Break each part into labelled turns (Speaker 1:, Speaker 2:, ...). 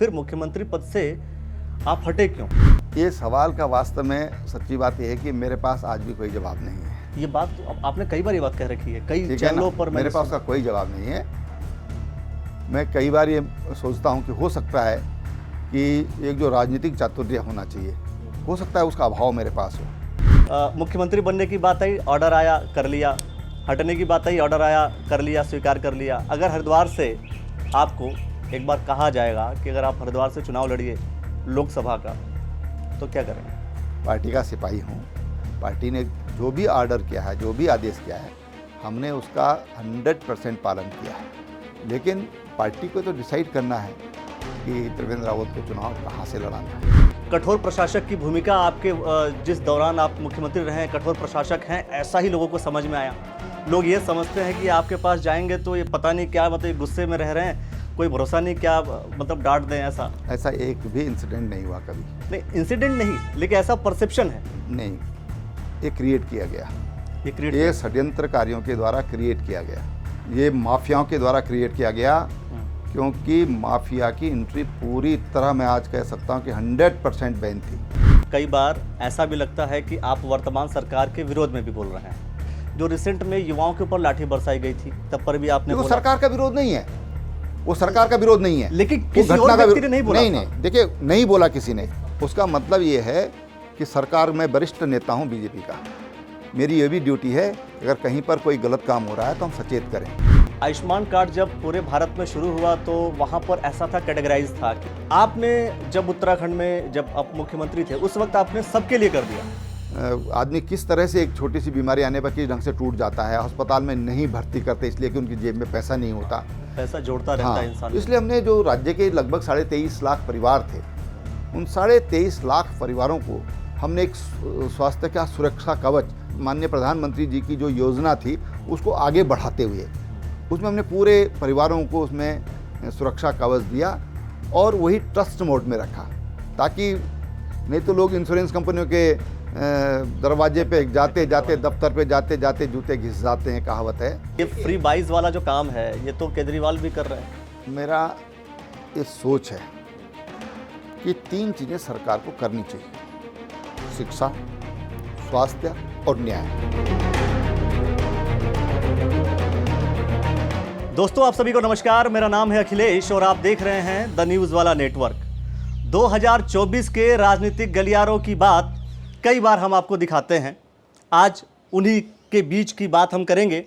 Speaker 1: फिर मुख्यमंत्री पद से आप हटे क्यों?
Speaker 2: ये सवाल का वास्तव में सच्ची बात यह है कि मेरे पास आज भी कोई जवाब नहीं है।
Speaker 1: ये बात तो आपने कई बार ये बात कह रखी है, कई
Speaker 2: ठीक है
Speaker 1: चैनलों
Speaker 2: ना?
Speaker 1: पर
Speaker 2: मेरे पास उसका कोई जवाब नहीं है। मैं कई बार ये सोचता हूँ कि हो सकता है कि एक जो राजनीतिक चातुर्य होना चाहिए, हो सकता है उसका अभाव मेरे पास हो।
Speaker 1: मुख्यमंत्री बनने की बात आई, ऑर्डर आया, कर लिया। हटने की बात आई, ऑर्डर आया, कर लिया, स्वीकार कर लिया। अगर हरिद्वार से आपको एक बार कहा जाएगा कि अगर आप हरिद्वार से चुनाव लड़िए लोकसभा का, तो क्या करेंगे?
Speaker 2: पार्टी का सिपाही हूँ। पार्टी ने जो भी ऑर्डर किया है, जो भी आदेश किया है, हमने उसका 100% पालन किया है। लेकिन पार्टी को तो डिसाइड करना है कि त्रिवेंद्र रावत को चुनाव कहाँ से लड़ाना है।
Speaker 1: कठोर प्रशासक की भूमिका आपके जिस दौरान आप मुख्यमंत्री रहे हैं, कठोर प्रशासक हैं, ऐसा ही लोगों को समझ में आया। लोग ये समझते हैं कि आपके पास जाएंगे तो ये पता नहीं क्या, मतलब गुस्से में रह रहे हैं, कोई भरोसा नहीं, क्या मतलब डांट दें। ऐसा
Speaker 2: एक भी इंसिडेंट नहीं हुआ कभी।
Speaker 1: नहीं, इंसिडेंट नहीं, लेकिन ऐसा परसेप्शन है।
Speaker 2: नहीं, ये क्रिएट किया गया। ये षड्यंत्रकारियों के द्वारा क्रिएट किया गया, ये माफियाओं के द्वारा क्रिएट किया गया। क्योंकि माफिया की एंट्री पूरी तरह मैं आज कह सकता हूं कि 100% बैन थी।
Speaker 1: कई बार ऐसा भी लगता है कि आप वर्तमान सरकार के विरोध में भी बोल रहे हैं। जो रिसेंट में युवाओं के ऊपर लाठी बरसाई गई थी, तब पर भी आपने
Speaker 2: वो सरकार का विरोध नहीं है, वो सरकार का विरोध नहीं है,
Speaker 1: लेकिन किसी और व्यक्ति ने नहीं बोला।
Speaker 2: नहीं, देखिए, नहीं बोला किसी ने। उसका मतलब ये है कि सरकार में वरिष्ठ नेता हूँ बीजेपी का, मेरी ये भी ड्यूटी है अगर कहीं पर कोई गलत काम हो रहा है तो हम सचेत करें।
Speaker 1: आयुष्मान कार्ड जब पूरे भारत में शुरू हुआ तो वहाँ पर ऐसा था, कैटेगराइज था कि आपने जब उत्तराखंड में जब आप मुख्यमंत्री थे उस वक्त आपने सबके लिए कर दिया।
Speaker 2: आदमी किस तरह से एक छोटी सी बीमारी आने पर किस ढंग से टूट जाता है, अस्पताल में नहीं भर्ती करते इसलिए कि उनकी जेब में पैसा नहीं होता,
Speaker 1: पैसा जोड़ता रहता है इंसान।
Speaker 2: इसलिए हमने जो राज्य के लगभग 23.5 लाख परिवार थे, उन 23.5 लाख परिवारों को हमने एक स्वास्थ्य का सुरक्षा कवच, माननीय प्रधानमंत्री जी की जो योजना थी उसको आगे बढ़ाते हुए उसमें हमने पूरे परिवारों को उसमें सुरक्षा कवच दिया और वही ट्रस्ट मोड में रखा, ताकि नहीं तो लोग इंश्योरेंस कंपनियों के दरवाजे पे जाते जाते, दफ्तर पे जाते जाते जूते घिस जाते हैं, कहावत है।
Speaker 1: ये फ्री बाइज वाला जो काम है ये तो केजरीवाल भी कर रहे हैं।
Speaker 2: मेरा ये सोच है कि 3 चीज़ें सरकार को करनी चाहिए: शिक्षा, स्वास्थ्य और न्याय।
Speaker 1: दोस्तों, आप सभी को नमस्कार। मेरा नाम है अखिलेश और आप देख रहे हैं द न्यूज़ वाला नेटवर्क। 2024 के राजनीतिक गलियारों की बात कई बार हम आपको दिखाते हैं, आज उन्हीं के बीच की बात हम करेंगे।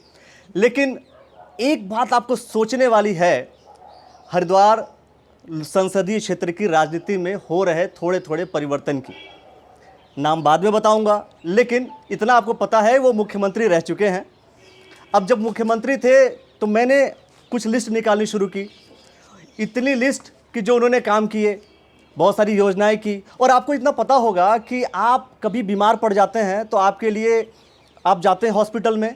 Speaker 1: लेकिन एक बात आपको सोचने वाली है, हरिद्वार संसदीय क्षेत्र की राजनीति में हो रहे थोड़े थोड़े परिवर्तन की। नाम बाद में बताऊंगा, लेकिन इतना आपको पता है वो मुख्यमंत्री रह चुके हैं। अब जब मुख्यमंत्री थे तो मैंने कुछ लिस्ट निकालनी शुरू की, इतनी लिस्ट कि जो उन्होंने काम किए, बहुत सारी योजनाएं की। और आपको इतना पता होगा कि आप कभी बीमार पड़ जाते हैं तो आपके लिए आप जाते हैं हॉस्पिटल में,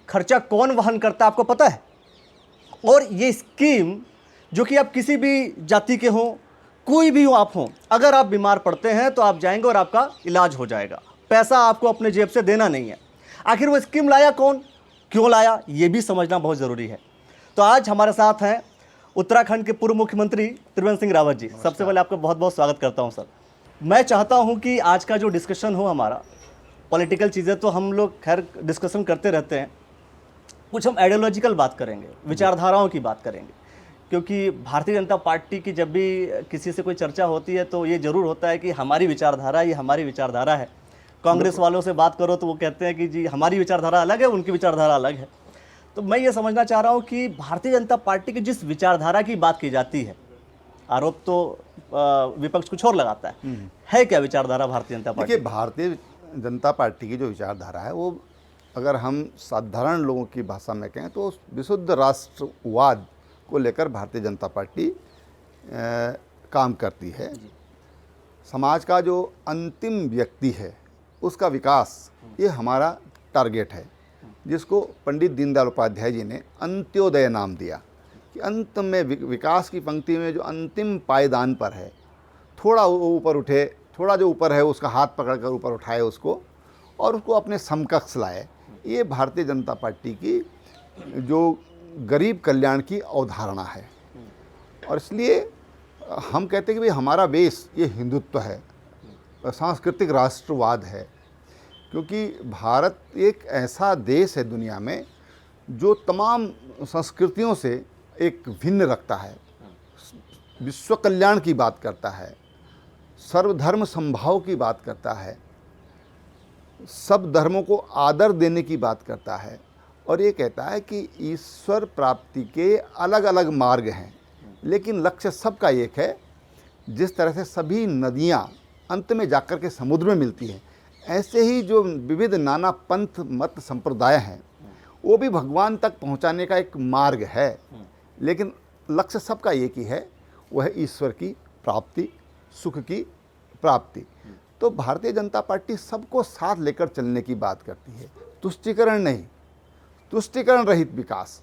Speaker 1: खर्चा कौन वहन करता है आपको पता है। और ये स्कीम जो कि आप किसी भी जाति के हों, कोई भी हो आप हों, अगर आप बीमार पड़ते हैं तो आप जाएंगे और आपका इलाज हो जाएगा, पैसा आपको अपने जेब से देना नहीं है। आखिर वो स्कीम लाया कौन, क्यों लाया, ये भी समझना बहुत ज़रूरी है। तो आज हमारे साथ हैं उत्तराखंड के पूर्व मुख्यमंत्री त्रिवेंद्र सिंह रावत जी। सबसे पहले आपका बहुत बहुत स्वागत करता हूं सर। मैं चाहता हूं कि आज का जो डिस्कशन हो हमारा, पॉलिटिकल चीज़ें तो हम लोग खैर डिस्कशन करते रहते हैं, कुछ हम आइडियोलॉजिकल बात करेंगे, विचारधाराओं की बात करेंगे। क्योंकि भारतीय जनता पार्टी की जब भी किसी से कोई चर्चा होती है तो ये ज़रूर होता है कि हमारी विचारधारा, ये हमारी विचारधारा है। कांग्रेस वालों से बात करो तो वो कहते हैं कि जी हमारी विचारधारा अलग है, उनकी विचारधारा अलग है। तो मैं ये समझना चाह रहा हूँ कि भारतीय जनता पार्टी की जिस विचारधारा की बात की जाती है, आरोप तो विपक्ष कुछ और लगाता है क्या विचारधारा भारतीय जनता पार्टी?
Speaker 2: देखिए, भारतीय जनता पार्टी की जो विचारधारा है वो अगर हम साधारण लोगों की भाषा में कहें तो विशुद्ध राष्ट्रवाद को लेकर भारतीय जनता पार्टी काम करती है। समाज का जो अंतिम व्यक्ति है उसका विकास, ये हमारा टारगेट है, जिसको पंडित दीनदयाल उपाध्याय जी ने अंत्योदय नाम दिया। कि अंत में विकास की पंक्ति में जो अंतिम पायदान पर है, थोड़ा ऊपर उठे, थोड़ा जो ऊपर है उसका हाथ पकड़कर ऊपर उठाए उसको और उसको अपने समकक्ष लाए। ये भारतीय जनता पार्टी की जो गरीब कल्याण की अवधारणा है। और इसलिए हम कहते हैं कि भाई हमारा बेस ये हिंदुत्व है, सांस्कृतिक राष्ट्रवाद है, क्योंकि भारत एक ऐसा देश है दुनिया में जो तमाम संस्कृतियों से एक भिन्न रखता है, विश्व कल्याण की बात करता है, सर्वधर्म समभाव की बात करता है, सब धर्मों को आदर देने की बात करता है, और ये कहता है कि ईश्वर प्राप्ति के अलग अलग मार्ग हैं, लेकिन लक्ष्य सबका एक है। जिस तरह से सभी नदियाँ अंत में जाकर के समुद्र में मिलती हैं, ऐसे ही जो विविध नाना पंथ मत संप्रदाय हैं वो भी भगवान तक पहुंचाने का एक मार्ग है, लेकिन लक्ष्य सबका एक ही है, वह है ईश्वर की प्राप्ति, सुख की प्राप्ति। तो भारतीय जनता पार्टी सबको साथ लेकर चलने की बात करती है, तुष्टीकरण नहीं, तुष्टीकरण रहित विकास,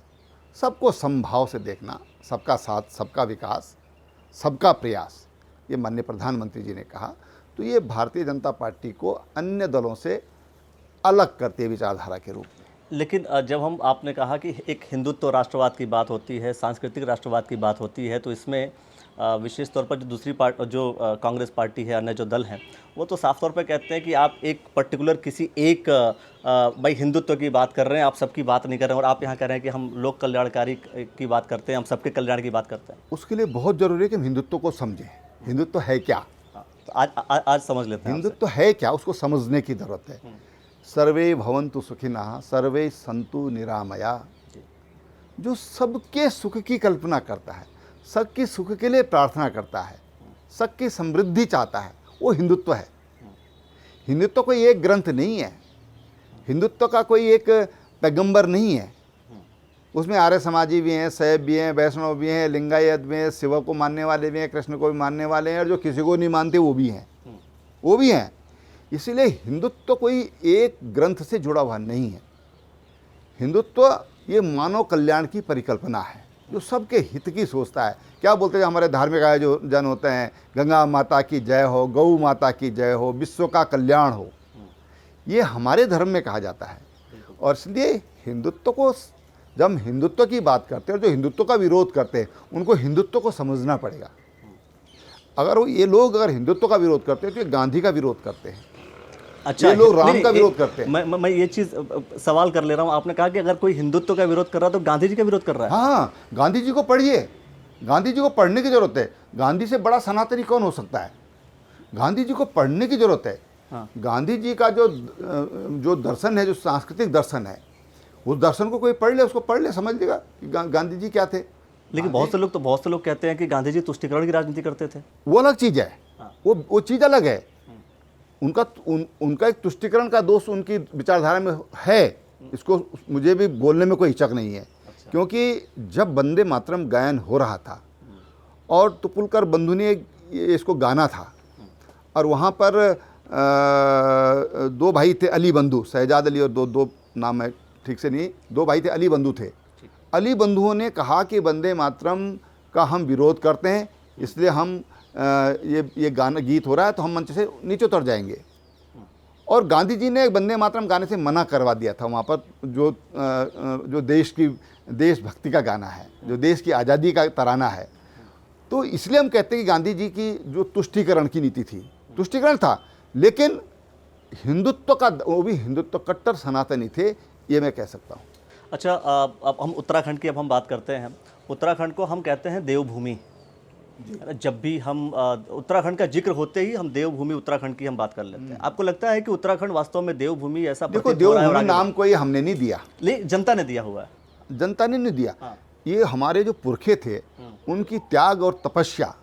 Speaker 2: सबको समभाव से देखना, सबका साथ, सबका विकास, सबका प्रयास, ये माननीय प्रधानमंत्री जी ने कहा। तो ये भारतीय जनता पार्टी को अन्य दलों से अलग करती है विचारधारा के रूप में।
Speaker 1: लेकिन जब हम आपने कहा कि एक हिंदुत्व राष्ट्रवाद की बात होती है, सांस्कृतिक राष्ट्रवाद की बात होती है, तो इसमें विशेष तौर पर जो दूसरी जो कांग्रेस पार्टी है, अन्य जो दल हैं, वो तो साफ तौर पर कहते हैं कि आप एक पर्टिकुलर किसी एक भाई हिंदुत्व की बात कर रहे हैं, आप सबकी बात नहीं कर रहे हैं, और आप यहाँ कह रहे हैं कि हम लोक कल्याणकारी की बात करते हैं, हम सबके कल्याण की बात करते हैं।
Speaker 2: उसके लिए बहुत ज़रूरी है कि हम हिंदुत्व को समझें। हिंदुत्व है क्या?
Speaker 1: तो आज समझ लेते हैं।
Speaker 2: हिंदुत्व है क्या, उसको समझने की ज़रूरत है। सर्वे भवन्तु सुखिनः, सर्वे सन्तु निरामया, जो सबके सुख की कल्पना करता है, सबके सुख के लिए प्रार्थना करता है, सबकी समृद्धि चाहता है, वो हिंदुत्व है। हिंदुत्व कोई एक ग्रंथ नहीं है, हिंदुत्व का कोई एक पैगंबर नहीं है। उसमें आर्य समाजी भी हैं, शैव भी हैं, वैष्णव भी हैं, लिंगायत भी हैं, शिव को मानने वाले भी हैं, कृष्ण को भी मानने वाले हैं, और जो किसी को नहीं मानते वो भी हैं, वो भी हैं। इसीलिए हिंदुत्व कोई एक ग्रंथ से जुड़ा हुआ नहीं है। हिंदुत्व ये मानव कल्याण की परिकल्पना है, जो सबके हित की सोचता है। क्या बोलते हैं हमारे धार्मिक आयोजन होते हैं, गंगा माता की जय हो, गौ माता की जय हो, विश्व का कल्याण हो, ये हमारे धर्म में कहा जाता है। और इसलिए हिंदुत्व को, जब हम हिंदुत्व की बात करते हैं, और जो हिंदुत्व का विरोध करते हैं, उनको हिंदुत्व को समझना पड़ेगा। अगर ये लोग अगर हिंदुत्व का विरोध करते हैं तो ये गांधी का विरोध करते हैं।
Speaker 1: अच्छा,
Speaker 2: ये लोग राम का विरोध करते हैं।
Speaker 1: मैं ये चीज़ सवाल कर ले रहा हूँ। आपने कहा कि अगर कोई हिंदुत्व का विरोध कर रहा है तो गांधी जी का विरोध कर रहा है।
Speaker 2: हाँ, गांधी जी को पढ़िए, गांधी जी को पढ़ने की जरूरत है। गांधी से बड़ा सनातनी कौन हो सकता है? गांधी जी को पढ़ने की जरूरत है।
Speaker 1: हाँ।
Speaker 2: गांधी जी का जो दर्शन है, जो सांस्कृतिक दर्शन है, उस दर्शन को कोई पढ़ ले, उसको पढ़ ले, समझ लेगा कि गांधी जी क्या थे।
Speaker 1: लेकिन बहुत से लोग कहते हैं कि गांधी जी तुष्टीकरण की राजनीति करते थे।
Speaker 2: वो अलग चीज़ है। वो चीज़ अलग है। उनका एक तुष्टीकरण का दोष उनकी विचारधारा में है, इसको मुझे भी बोलने में कोई हिचक नहीं है। क्योंकि जब वंदे मातरम गायन हो रहा था और तुपुलकर बंधु ने इसको गाना था, और वहाँ पर दो भाई थे अली बंधु, शहजाद अली, और दो नाम है ठीक से नहीं, दो भाई थे अली बंधु थे। अली बंधुओं ने कहा कि वंदे मातरम का हम विरोध करते हैं, इसलिए हम ये गाना गीत हो रहा है तो हम मंच से नीचे उतर जाएंगे। और गांधी जी ने वंदे मातरम गाने से मना करवा दिया था वहाँ पर, जो देशभक्ति का गाना है, जो देश की आज़ादी का तराना है। तो इसलिए हम कहते हैं कि गांधी जी की जो तुष्टीकरण की नीति थी, तुष्टीकरण था, लेकिन हिंदुत्व का, वो भी हिंदुत्व कट्टर सनातनी थे, ये मैं कह सकता हूँ।
Speaker 1: अच्छा, अब हम उत्तराखंड की बात करते हैं। उत्तराखंड को हम कहते हैं देवभूमि। जब भी हम उत्तराखंड का जिक्र होते ही हम देवभूमि उत्तराखंड की हम बात कर लेते हैं। आपको लगता है कि उत्तराखंड वास्तव में देवभूमि ऐसा?
Speaker 2: देखो, देवभूमि नाम कोई हमने नहीं दिया,
Speaker 1: जनता ने दिया हुआ है।
Speaker 2: जनता ने नहीं दिया। ये हमारे जो पुरखे थे, उनकी त्याग और तपस्या,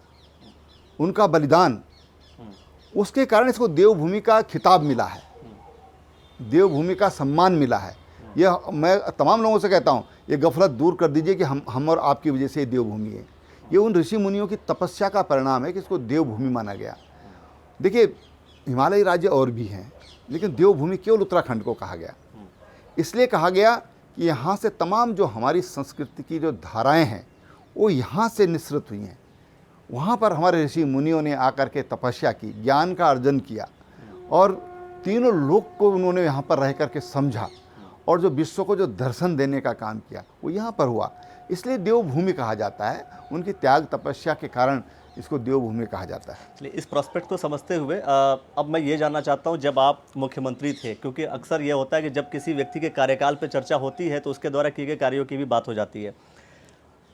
Speaker 2: उनका बलिदान, उसके कारण इसको देवभूमि का खिताब मिला है, देवभूमि का सम्मान मिला है। ये मैं तमाम लोगों से कहता हूँ, ये गफलत दूर कर दीजिए कि हम और आपकी वजह से ये देवभूमि है। ये उन ऋषि मुनियों की तपस्या का परिणाम है कि इसको देवभूमि माना गया। देखिए, हिमालयी राज्य और भी हैं, लेकिन देवभूमि केवल उत्तराखंड को कहा गया। इसलिए कहा गया कि यहाँ से तमाम जो हमारी संस्कृति की जो धाराएं हैं वो यहाँ से निसृत हुई हैं। वहाँ पर हमारे ऋषि मुनियों ने आकर के तपस्या की, ज्ञान का अर्जन किया, और तीनों लोक को उन्होंने यहाँ पर रह करके समझा, और जो विश्व को जो दर्शन देने का काम किया वो यहाँ पर हुआ। इसलिए देवभूमि कहा जाता है। उनकी त्याग तपस्या के कारण इसको देवभूमि कहा जाता है।
Speaker 1: चलिए, इस प्रोस्पेक्ट को समझते हुए अब मैं ये जानना चाहता हूँ, जब आप मुख्यमंत्री थे, क्योंकि अक्सर ये होता है कि जब किसी व्यक्ति के कार्यकाल पे चर्चा होती है तो उसके द्वारा किए गए कार्यों की भी बात हो जाती है।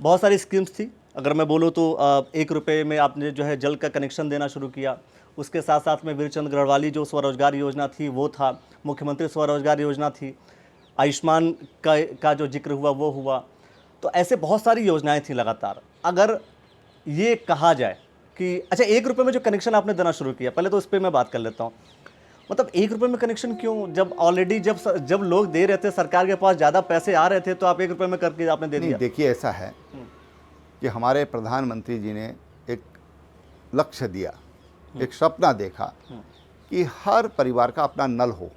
Speaker 1: बहुत सारी स्कीम्स थी, अगर मैं बोलूँ तो 1 रुपये में आपने जो है जल का कनेक्शन देना शुरू किया। उसके साथ साथ में वीरचंद गढ़वाली जो स्वरोजगार योजना थी वो था, मुख्यमंत्री स्वरोजगार योजना थी, आयुष्मान का जो जिक्र हुआ वो हुआ। तो ऐसे बहुत सारी योजनाएं थी लगातार। अगर ये कहा जाए कि अच्छा 1 रुपये में जो कनेक्शन आपने देना शुरू किया, पहले तो उस पर मैं बात कर लेता हूँ। मतलब 1 रुपये में कनेक्शन क्यों, जब ऑलरेडी जब लोग दे रहे थे, सरकार के पास ज़्यादा पैसे आ रहे थे, तो आप 1 रुपये में करके आपने दे दिया?
Speaker 2: देखिए, ऐसा है कि हमारे प्रधानमंत्री जी ने एक लक्ष्य दिया, एक सपना देखा कि हर परिवार का अपना नल हो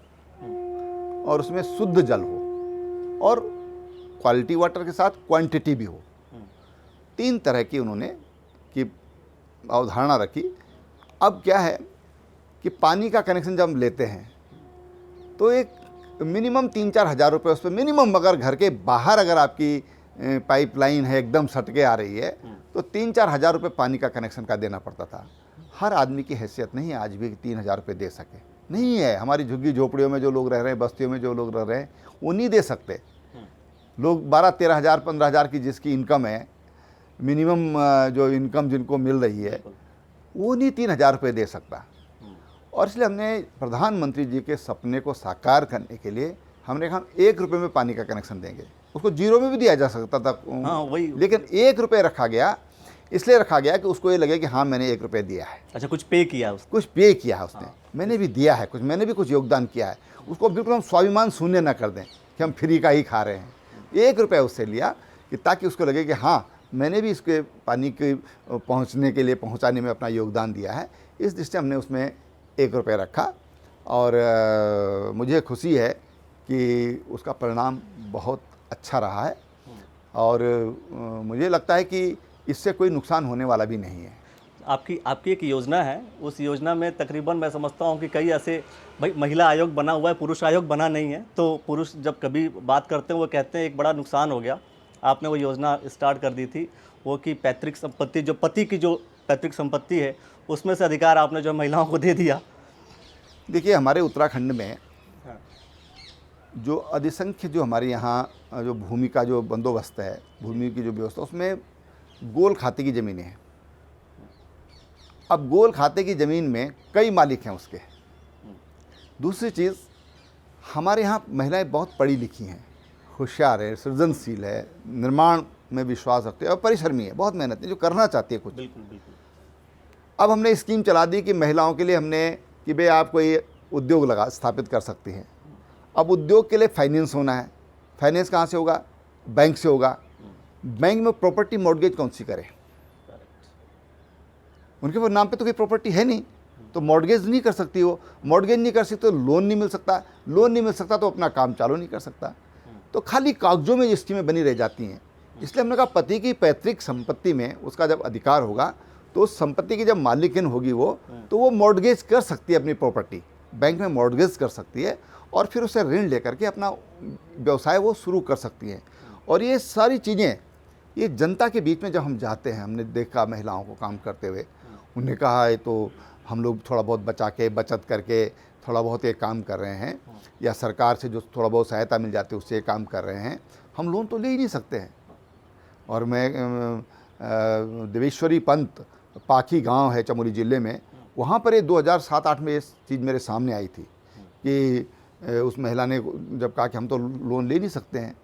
Speaker 2: और उसमें शुद्ध जल हो और क्वालिटी वाटर के साथ क्वांटिटी भी हो। 3 तरह की उन्होंने की अवधारणा रखी। अब क्या है कि पानी का कनेक्शन जब हम लेते हैं तो एक मिनिमम 3-4 हज़ार रुपये उस पर मिनिमम, अगर घर के बाहर अगर आपकी पाइपलाइन है एकदम सटके आ रही है तो 3-4 हज़ार रुपये पानी का कनेक्शन का देना पड़ता था। हर आदमी की हैसियत नहीं है आज भी 3 हज़ार रुपये दे सके, नहीं है। हमारी झुग्गी झोपड़ियों में जो लोग रह रहे हैं, बस्तियों में जो लोग रह रहे हैं, वो नहीं दे सकते। लोग 12-13 हज़ार 15 हज़ार की जिसकी इनकम है, मिनिमम जो इनकम जिनको मिल रही है, वो नहीं 3 हज़ार रुपये दे सकता। और इसलिए हमने प्रधानमंत्री जी के सपने को साकार करने के लिए हमने कहा 1 रुपये में पानी का कनेक्शन देंगे। उसको 0 में भी दिया जा सकता था,
Speaker 1: हाँ, वही।
Speaker 2: लेकिन 1 रुपये रखा गया, इसलिए रखा गया कि उसको ये लगे कि हाँ मैंने 1 रुपये दिया है।
Speaker 1: अच्छा, कुछ पे किया उसको?
Speaker 2: कुछ पे किया है उसने, मैंने भी दिया है कुछ, मैंने भी कुछ योगदान किया है। उसको बिल्कुल हम स्वाभिमान शून्य न कर दें कि हम फ्री का ही खा रहे हैं। 1 रुपये उससे लिया कि ताकि उसको लगे कि हाँ मैंने भी इसके पानी के पहुँचाने में अपना योगदान दिया है। इस दृष्टि से हमने उसमें 1 रुपये रखा और मुझे खुशी है कि उसका परिणाम बहुत अच्छा रहा है और मुझे लगता है कि इससे कोई नुकसान होने वाला भी नहीं है।
Speaker 1: आपकी एक योजना है, उस योजना में तकरीबन मैं समझता हूँ कि कई ऐसे, भाई महिला आयोग बना हुआ है, पुरुष आयोग बना नहीं है, तो पुरुष जब कभी बात करते हैं वो कहते हैं एक बड़ा नुकसान हो गया। आपने वो योजना स्टार्ट कर दी थी वो कि पैतृक संपत्ति, जो पति की जो पैतृक संपत्ति है उसमें से अधिकार आपने जो महिलाओं को दे दिया।
Speaker 2: देखिए, हमारे उत्तराखंड में जो अधिसंख्य जो हमारे यहाँ जो भूमि का जो बंदोबस्त है, भूमि की जो व्यवस्था, उसमें गोल खाते की ज़मीनें हैं। अब गोल खाते की ज़मीन में कई मालिक हैं उसके। दूसरी चीज़, हमारे यहाँ महिलाएं बहुत पढ़ी लिखी हैं, होशियार है, सृजनशील है, निर्माण में विश्वास रखते हैं और परिश्रमी है, बहुत मेहनत है, जो करना चाहती है कुछ।
Speaker 1: बिल्कुल बिल्कुल।
Speaker 2: अब हमने स्कीम चला दी कि महिलाओं के लिए हमने कि भाई आप कोई उद्योग स्थापित कर सकती हैं। अब उद्योग के लिए फाइनेंस होना है। फाइनेंस कहाँ से होगा? बैंक से होगा। बैंक में प्रॉपर्टी मॉर्गेज कौन सी करे? उनके नाम पे तो कोई प्रॉपर्टी है नहीं, तो मॉर्गेज नहीं कर सकती। वो मॉर्गेज नहीं कर सकती तो लोन नहीं मिल सकता, लोन नहीं मिल सकता तो अपना काम चालू नहीं कर सकता। तो खाली कागजों में ये स्कीमें बनी रह जाती हैं। इसलिए हमने कहा पति की पैतृक संपत्ति में उसका जब अधिकार होगा तो उस संपत्ति की जब मालिकिन होगी तो वो मॉर्गेज कर सकती है अपनी प्रॉपर्टी, बैंक में मॉर्गेज कर सकती है और फिर उसे ऋण लेकर के अपना व्यवसाय वो शुरू कर सकती है। और ये सारी चीज़ें ये जनता के बीच में जब हम जाते हैं, हमने देखा महिलाओं को काम करते हुए, उन्होंने कहा है तो हम लोग थोड़ा बहुत बचा के बचत करके थोड़ा बहुत ये काम कर रहे हैं, या सरकार से जो थोड़ा बहुत सहायता मिल जाती है उससे ये काम कर रहे हैं, हम लोन तो ले ही नहीं सकते हैं। और मैं देवेश्वरी पंत पाखी गांव है चमोली ज़िले में, वहाँ पर ये 2007-8 में ये चीज़ मेरे सामने आई थी कि उस महिला ने जब कहा कि हम तो लोन ले नहीं सकते हैं,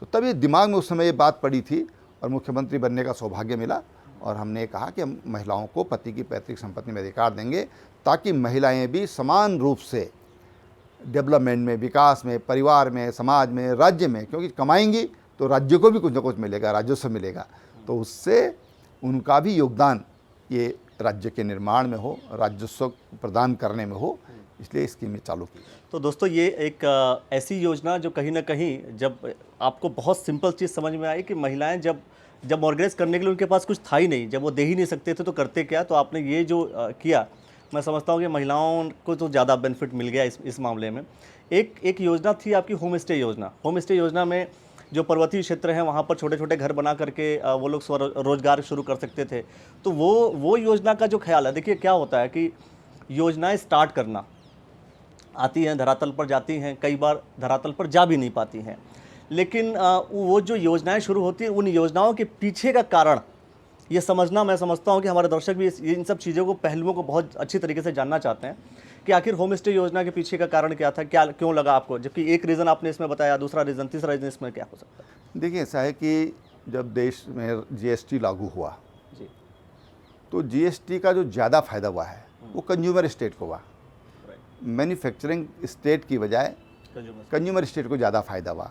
Speaker 2: तो तब ये दिमाग में उस समय ये बात पड़ी थी और मुख्यमंत्री बनने का सौभाग्य मिला और हमने कहा कि हम महिलाओं को पति की पैतृक संपत्ति में अधिकार देंगे ताकि महिलाएं भी समान रूप से डेवलपमेंट में, विकास में, परिवार में, समाज में, राज्य में, क्योंकि कमाएंगी तो राज्य को भी कुछ ना कुछ मिलेगा, राजस्व मिलेगा, तो उससे उनका भी योगदान ये राज्य के निर्माण में हो, राजस्व प्रदान करने में हो, इसलिए स्कीमें चालू की।
Speaker 1: तो दोस्तों ये एक ऐसी योजना जो कहीं ना कहीं जब आपको बहुत सिंपल चीज़ समझ में आई कि महिलाएं जब मॉर्गेज करने के लिए उनके पास कुछ था ही नहीं, जब वो दे ही नहीं सकते थे तो करते क्या, तो आपने ये जो किया, मैं समझता हूँ कि महिलाओं को तो ज़्यादा बेनिफिट मिल गया इस मामले में। एक योजना थी आपकी होम स्टे योजना। होम स्टे योजना में जो पर्वतीय क्षेत्र हैं वहाँ पर छोटे छोटे घर बना करके वो लोग स्वरोजगार शुरू कर सकते थे। तो वो योजना का जो ख्याल है, देखिए क्या होता है कि योजनाएं स्टार्ट करना आती हैं, धरातल पर जाती हैं, कई बार धरातल पर जा भी नहीं पाती हैं, लेकिन वो जो योजनाएं शुरू होती हैं उन योजनाओं के पीछे का कारण ये समझना, मैं समझता हूँ कि हमारे दर्शक भी इन सब चीज़ों को, पहलुओं को बहुत अच्छी तरीके से जानना चाहते हैं कि आखिर होम स्टे योजना के पीछे का कारण क्या था, क्या क्यों लगा आपको, जबकि एक रीज़न आपने इसमें बताया, दूसरा रीज़न, तीसरा रीज़न इसमें क्या हो सकता है?
Speaker 2: देखिए, ऐसा है कि जब देश में जीएसटी लागू हुआ
Speaker 1: जी,
Speaker 2: तो जीएसटी का जो ज़्यादा फायदा हुआ है वो कंज्यूमर स्टेट को हुआ। मैन्युफैक्चरिंग स्टेट की बजाय कंज्यूमर स्टेट को ज़्यादा फायदा हुआ।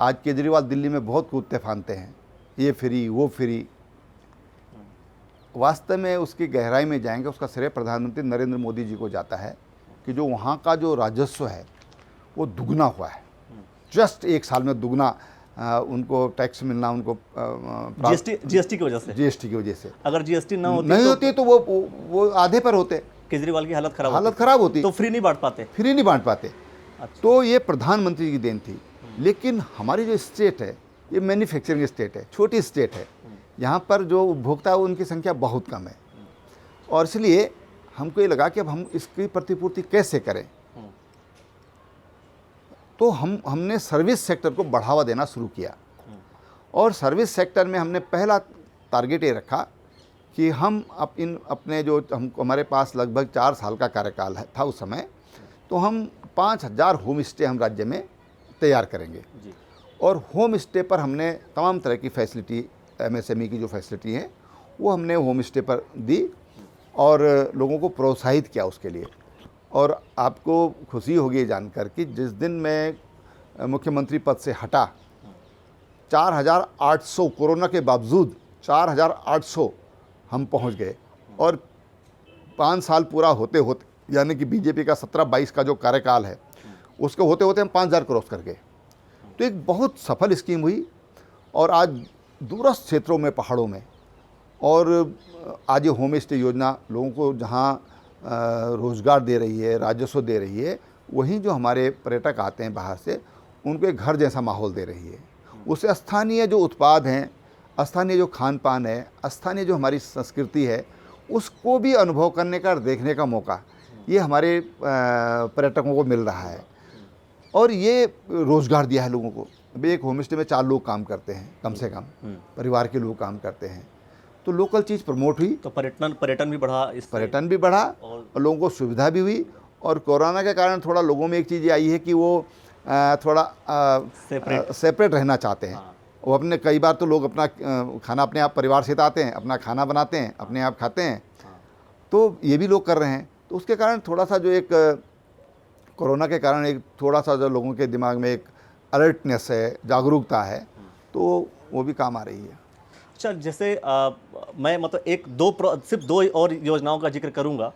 Speaker 2: आज केजरीवाल दिल्ली में बहुत कूदते फानते हैं, ये फ्री वो फ्री। वास्तव में उसकी गहराई में जाएंगे, उसका श्रेय प्रधानमंत्री नरेंद्र मोदी जी को जाता है कि जो वहाँ का जो राजस्व है वो दुगना हुआ है। जस्ट एक साल में दुगना उनको टैक्स मिलना, उनको
Speaker 1: जीएसटी की वजह से,
Speaker 2: जीएसटी की वजह से।
Speaker 1: अगर जीएसटी नहीं
Speaker 2: होती तो वो आधे पर होते,
Speaker 1: केजरीवाल की हालत
Speaker 2: खराब होती,
Speaker 1: तो फ्री नहीं बांट पाते।
Speaker 2: अच्छा। तो ये प्रधानमंत्री की देन थी। लेकिन हमारी जो स्टेट है ये मैन्युफैक्चरिंग स्टेट है, छोटी स्टेट है, यहाँ पर जो उपभोक्ता है उनकी संख्या बहुत कम है, और इसलिए हमको ये लगा कि अब हम इसकी प्रतिपूर्ति कैसे करें। तो हमने सर्विस सेक्टर को बढ़ावा देना शुरू किया, और सर्विस सेक्टर में हमने पहला टारगेट ये रखा कि हम अपने जो हमारे पास लगभग 4 साल का कार्यकाल था उस समय, तो हम 5000 होम स्टे हम राज्य में तैयार करेंगे जी। और होम स्टे पर हमने तमाम तरह की फैसिलिटी, एमएसएमई की जो फैसिलिटी है वो हमने होम स्टे पर दी और लोगों को प्रोत्साहित किया उसके लिए। और आपको खुशी होगी जानकर कि जिस दिन मैं मुख्यमंत्री पद से हटा, 4800, कोरोना के बावजूद 4800 हम पहुंच गए। और 5 साल पूरा होते होते, यानी कि बीजेपी का 17-22 का जो कार्यकाल है उसके होते होते हम 5000 क्रॉस कर गए। तो एक बहुत सफल स्कीम हुई, और आज दूरस्थ क्षेत्रों में, पहाड़ों में, और आज ये होम स्टे योजना लोगों को जहाँ रोज़गार दे रही है, राजस्व दे रही है, वहीं जो हमारे पर्यटक आते हैं बाहर से, उनको एक घर जैसा माहौल दे रही है। उससे स्थानीय जो उत्पाद हैं, स्थानीय जो खान पान है, स्थानीय जो हमारी संस्कृति है, उसको भी अनुभव करने का, देखने का मौका ये हमारे पर्यटकों को मिल रहा है। और ये रोज़गार दिया है लोगों को। अभी एक होम स्टे में 4 लोग काम करते हैं, कम से कम परिवार के लोग काम करते हैं। तो लोकल चीज़ प्रमोट हुई, तो
Speaker 1: पर्यटन भी बढ़ा,
Speaker 2: पर्यटन भी बढ़ा और लोगों को सुविधा भी हुई। और कोरोना के कारण थोड़ा लोगों में एक चीज़ आई है कि वो थोड़ा सेपरेट रहना चाहते हैं। वो अपने, कई बार तो लोग अपना खाना अपने आप परिवार से आते हैं, अपना खाना बनाते हैं, अपने आप खाते हैं, तो ये भी लोग कर रहे हैं। तो उसके कारण थोड़ा सा जो एक कोरोना के कारण एक थोड़ा सा जो लोगों के दिमाग में एक अलर्टनेस है, जागरूकता है, तो वो भी काम आ रही है।
Speaker 1: अच्छा, जैसे मैं मतलब सिर्फ 2 और योजनाओं का जिक्र करूंगा।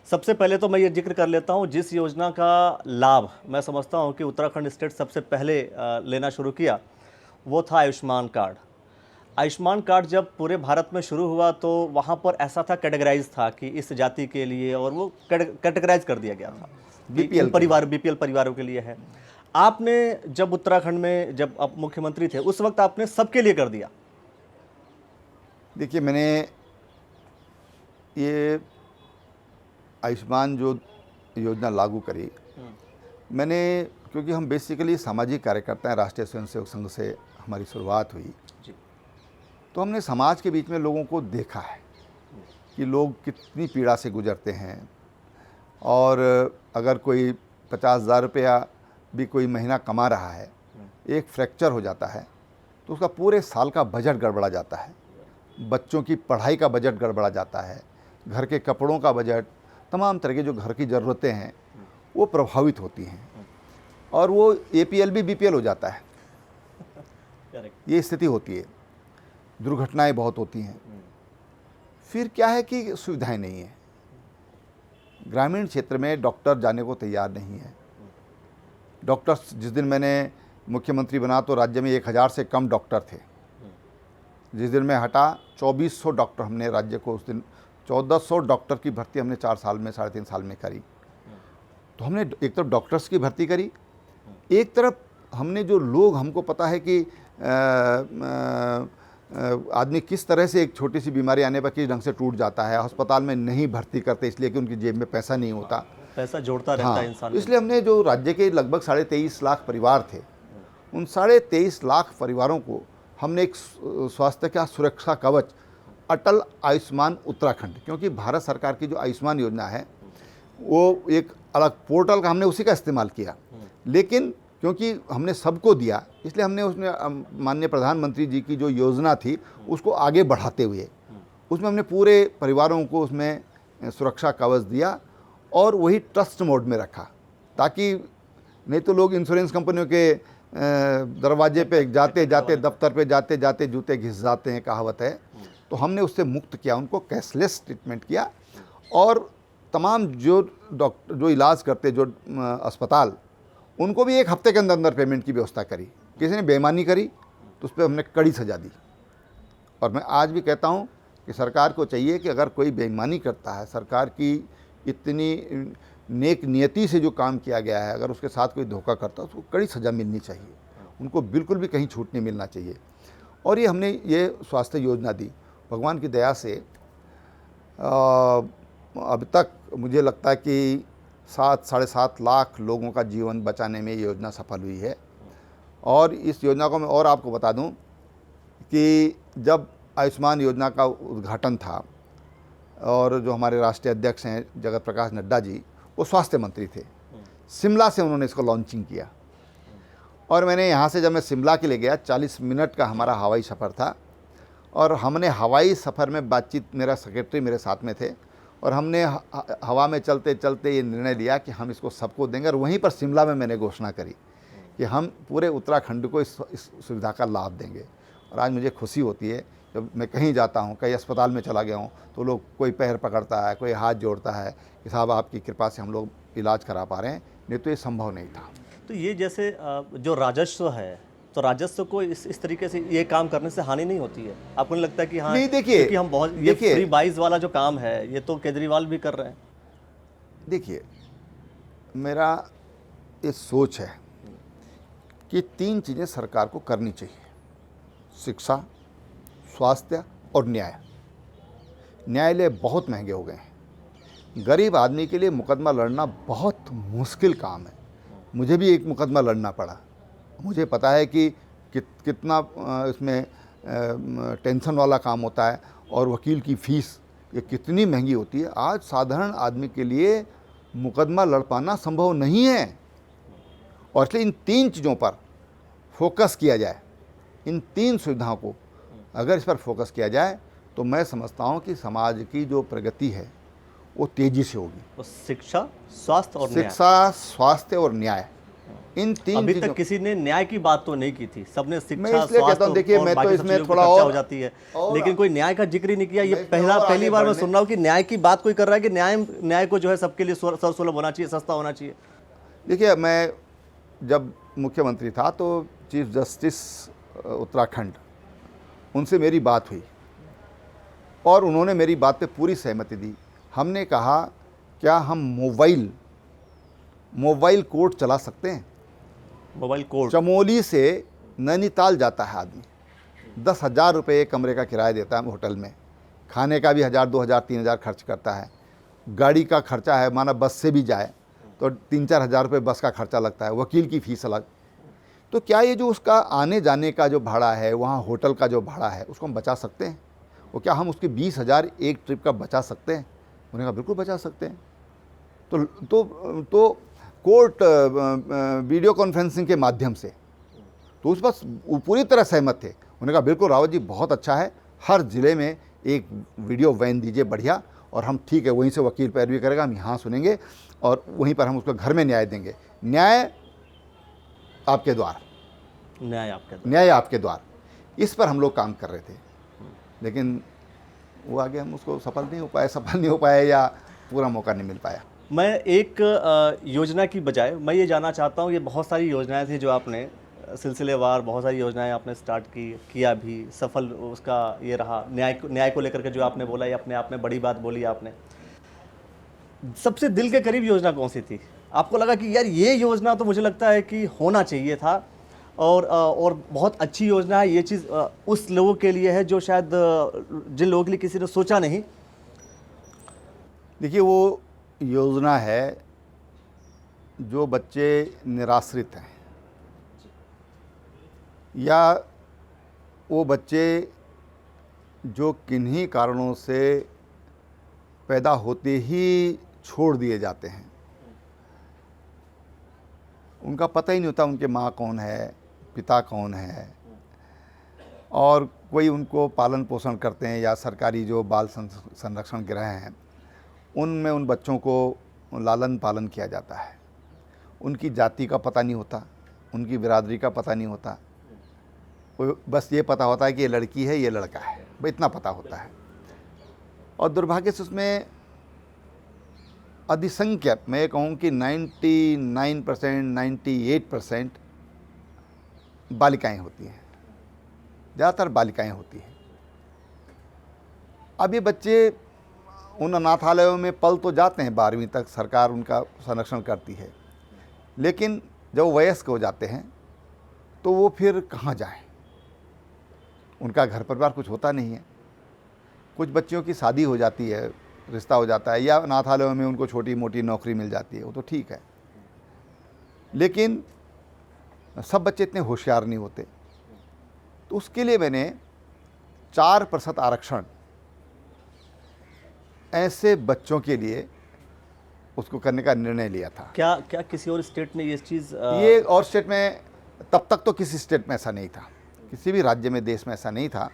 Speaker 1: सबसे पहले तो मैं ये जिक्र कर लेता हूँ, जिस योजना का लाभ मैं समझता हूँ कि उत्तराखंड स्टेट सबसे पहले लेना शुरू किया, वो था आयुष्मान कार्ड। आयुष्मान कार्ड जब पूरे भारत में शुरू हुआ तो वहाँ पर ऐसा था, कैटेगराइज था कि इस जाति के लिए, और वो कैटेगराइज कर दिया गया था, बीपीएल परिवारों के लिए है। आपने जब उत्तराखंड में, जब आप मुख्यमंत्री थे, उस वक्त आपने सबके लिए कर दिया।
Speaker 2: देखिए, मैंने ये आयुष्मान जो योजना लागू करी, मैंने, क्योंकि हम बेसिकली सामाजिक कार्यकर्ता हैं, राष्ट्रीय स्वयंसेवक संघ से हमारी शुरुआत हुई जी। तो हमने समाज के बीच में लोगों को देखा है कि लोग कितनी पीड़ा से गुजरते हैं, और अगर कोई 50,000 रुपया भी कोई महीना कमा रहा है, एक फ्रैक्चर हो जाता है तो उसका पूरे साल का बजट गड़बड़ा जाता है, बच्चों की पढ़ाई का बजट गड़बड़ा जाता है, घर के कपड़ों का बजट, तमाम तरह की जो घर की ज़रूरतें हैं वो प्रभावित होती हैं, और वो एपीएल भी बीपीएल हो जाता है। ये स्थिति होती है, दुर्घटनाएं बहुत होती हैं। फिर क्या है कि सुविधाएं नहीं है, ग्रामीण क्षेत्र में डॉक्टर जाने को तैयार नहीं है। डॉक्टर्स, जिस दिन मैंने मुख्यमंत्री बना तो राज्य में 1000 से कम डॉक्टर थे। जिस दिन मैं हटा 2400 डॉक्टर हमने राज्य को, उस दिन 1400 डॉक्टर की भर्ती हमने 4 साल में, 3.5 साल में करी। तो हमने एक तरफ डॉक्टर्स की भर्ती करी, एक तरफ हमने जो लोग, हमको पता है कि आदमी किस तरह से एक छोटी सी बीमारी आने पर किस ढंग से टूट जाता है, अस्पताल में नहीं भर्ती करते इसलिए कि उनकी जेब में पैसा नहीं होता,
Speaker 1: पैसा जोड़ता रहता है इंसान।
Speaker 2: इसलिए हमने जो राज्य के लगभग 23.5 लाख परिवार थे, उन 23.5 लाख परिवारों को हमने एक स्वास्थ्य का सुरक्षा कवच अटल आयुष्मान उत्तराखंड, क्योंकि भारत सरकार की जो आयुष्मान योजना है वो एक अलग पोर्टल का हमने उसी का इस्तेमाल किया, लेकिन क्योंकि हमने सबको दिया इसलिए हमने उसमें माननीय प्रधानमंत्री जी की जो योजना थी उसको आगे बढ़ाते हुए उसमें हमने पूरे परिवारों को उसमें सुरक्षा कवच दिया और वही ट्रस्ट मोड में रखा, ताकि नहीं तो लोग इंश्योरेंस कंपनियों के दरवाजे पे जाते जाते, दफ्तर पे जाते जाते जूते घिस जाते हैं, कहावत है। तो हमने उससे मुक्त किया, उनको कैशलेस ट्रीटमेंट किया और तमाम जो डॉक्टर जो इलाज करते जो अस्पताल, उनको भी 1 हफ्ते के अंदर अंदर पेमेंट की व्यवस्था करी। किसी ने बेईमानी करी तो उस पर हमने कड़ी सजा दी। और मैं आज भी कहता हूँ कि सरकार को चाहिए कि अगर कोई बेईमानी करता है, सरकार की इतनी नेक नियति से जो काम किया गया है, अगर उसके साथ कोई धोखा करता है तो उसको कड़ी सज़ा मिलनी चाहिए, उनको बिल्कुल भी कहीं छूट नहीं मिलना चाहिए। और ये हमने ये स्वास्थ्य योजना दी, भगवान की दया से अब तक मुझे लगता है कि 7-7.5 लाख लोगों का जीवन बचाने में ये योजना सफल हुई है। और इस योजना को मैं और आपको बता दूं कि जब आयुष्मान योजना का उद्घाटन था और जो हमारे राष्ट्रीय अध्यक्ष हैं जगत प्रकाश नड्डा जी, वो स्वास्थ्य मंत्री थे, शिमला से उन्होंने इसको लॉन्चिंग किया। और मैंने यहाँ से जब मैं शिमला के लिए गया, 40 मिनट का हमारा हवाई सफ़र था और हमने हवाई सफ़र में बातचीत, मेरा सेक्रेटरी मेरे साथ में थे और हमने हवा में चलते चलते ये निर्णय लिया कि हम इसको सबको देंगे। और वहीं पर शिमला में मैंने घोषणा करी कि हम पूरे उत्तराखंड को इस सुविधा का लाभ देंगे। और आज मुझे खुशी होती है जब मैं कहीं जाता हूँ, कहीं अस्पताल में चला गया हूँ, तो लोग कोई पैर पकड़ता है, कोई हाथ जोड़ता है कि साहब आपकी कृपा से हम लोग इलाज करा पा रहे हैं, नहीं तो ये संभव नहीं था।
Speaker 1: तो ये जैसे जो राजस्व है, तो राजस्व को इस तरीके से ये काम करने से हानि नहीं होती है? आपको नहीं लगता कि हाँ,
Speaker 2: नहीं, देखिए,
Speaker 1: क्योंकि हम बहुत ये फ्री बाइज वाला जो काम है ये तो केजरीवाल भी कर रहे हैं।
Speaker 2: देखिए, मेरा ये सोच है कि 3 चीज़ें सरकार को करनी चाहिए: शिक्षा, स्वास्थ्य और न्याय। न्यायालय बहुत महंगे हो गए हैं, गरीब आदमी के लिए मुकदमा लड़ना बहुत मुश्किल काम है। मुझे भी एक मुकदमा लड़ना पड़ा, मुझे पता है कि कितना इसमें टेंशन वाला काम होता है और वकील की फ़ीस ये कितनी महंगी होती है। आज साधारण आदमी के लिए मुकदमा लड़ पाना संभव नहीं है और इसलिए इन 3 चीज़ों पर फोकस किया जाए, इन 3 सुविधाओं को अगर इस पर फोकस किया जाए तो मैं समझता हूँ कि समाज की जो प्रगति है वो तेज़ी से होगी।
Speaker 1: तो शिक्षा, स्वास्थ्य और न्याय।
Speaker 2: शिक्षा, स्वास्थ्य और न्याय, इन 3
Speaker 1: अभी तक किसी ने न्याय की बात तो नहीं की थी, सबने शिक्षा,
Speaker 2: स्वास्थ्य और
Speaker 1: देखिए
Speaker 2: मैं तो इसमें थोड़ा
Speaker 1: और हो जाती है, लेकिन कोई न्याय का जिक्र ही नहीं किया। ये पहली बार मैं सुन रहा हूँ कि न्याय की बात कोई कर रहा है कि न्याय को जो है सबके लिए सर्वसुलभ होना चाहिए, सस्ता होना चाहिए।
Speaker 2: देखिए, मैं जब मुख्यमंत्री था तो चीफ जस्टिस उत्तराखंड, उनसे मेरी बात हुई और उन्होंने मेरी बात पे पूरी सहमति दी। हमने कहा क्या हम मोबाइल कोर्ट चला सकते हैं?
Speaker 1: मोबाइल कोर्ट
Speaker 2: चमोली से नैनीताल जाता है आदमी, 10,000 रुपये कमरे का किराया देता है होटल में, खाने का भी 1,000, 2,000, 3,000 खर्च करता है, गाड़ी का खर्चा है, माना बस से भी जाए तो 3-4 हज़ार रुपये बस का खर्चा लगता है, वकील की फ़ीस अलग। तो क्या ये जो उसका आने जाने का जो भाड़ा है, वहाँ होटल का जो भाड़ा है, उसको हम बचा सकते हैं? वो क्या हम उसके 20,000 एक ट्रिप का बचा सकते हैं? उन्होंने कहा बिल्कुल बचा सकते हैं। तो कोर्ट वीडियो कॉन्फ्रेंसिंग के माध्यम से, तो उस पर पूरी तरह सहमत थे। उन्होंने कहा बिल्कुल रावत जी, बहुत अच्छा है, हर ज़िले में एक वीडियो वैन दीजिए, बढ़िया, और हम ठीक है वहीं से वकील पैरवी करेगा, हम यहाँ सुनेंगे और वहीं पर हम उसको घर में न्याय देंगे। न्याय आपके द्वार, न्याय आपके द्वार, इस पर हम लोग काम कर रहे थे, लेकिन वो आगे हम उसको सफल नहीं हो पाए या पूरा मौका नहीं मिल पाया।
Speaker 1: मैं एक योजना की बजाय मैं ये जानना चाहता हूँ, ये बहुत सारी योजनाएं थी जो आपने सिलसिलेवार बहुत सारी योजनाएं आपने स्टार्ट किया भी, सफल उसका ये रहा। न्याय को लेकर के जो आपने बोला, ये अपने आप में बड़ी बात बोली आपने। सबसे दिल के करीब योजना कौन सी थी? आपको लगा कि यार ये योजना तो मुझे लगता है कि होना चाहिए था और बहुत अच्छी योजना है ये चीज़। उस लोगों के लिए है जो शायद जिन लोगों के लिए किसी ने सोचा नहीं।
Speaker 2: देखिए, वो योजना है जो बच्चे निराश्रित हैं, या वो बच्चे जो किन्हीं कारणों से पैदा होते ही छोड़ दिए जाते हैं, उनका पता ही नहीं होता उनके माँ कौन है, पिता कौन है, और कोई उनको पालन पोषण करते हैं, या सरकारी जो बाल संरक्षण गृह हैं उनमें उन बच्चों को लालन पालन किया जाता है। उनकी जाति का पता नहीं होता, उनकी बिरादरी का पता नहीं होता, बस ये पता होता है कि ये लड़की है, ये लड़का है, बस इतना पता होता है। और दुर्भाग्य से उसमें अधिसंख्यक, मैं कहूँ कि 99%, 98% बालिकाएं होती हैं, ज़्यादातर बालिकाएं होती हैं। अब ये बच्चे उन अनाथालयों में पल तो जाते हैं, 12वीं तक सरकार उनका संरक्षण करती है, लेकिन जब वो वयस्क हो जाते हैं तो वो फिर कहाँ जाएं? उनका घर परिवार कुछ होता नहीं है। कुछ बच्चियों की शादी हो जाती है, रिश्ता हो जाता है, या अनाथालयों में उनको छोटी मोटी नौकरी मिल जाती है, वो तो ठीक है, लेकिन सब बच्चे इतने होशियार नहीं होते। तो उसके लिए मैंने 4% आरक्षण ऐसे बच्चों के लिए उसको करने का निर्णय लिया था।
Speaker 1: क्या क्या किसी और स्टेट में ये चीज़
Speaker 2: ये और स्टेट में, तब तक तो किसी स्टेट में ऐसा नहीं था, किसी भी राज्य में, देश में ऐसा नहीं था।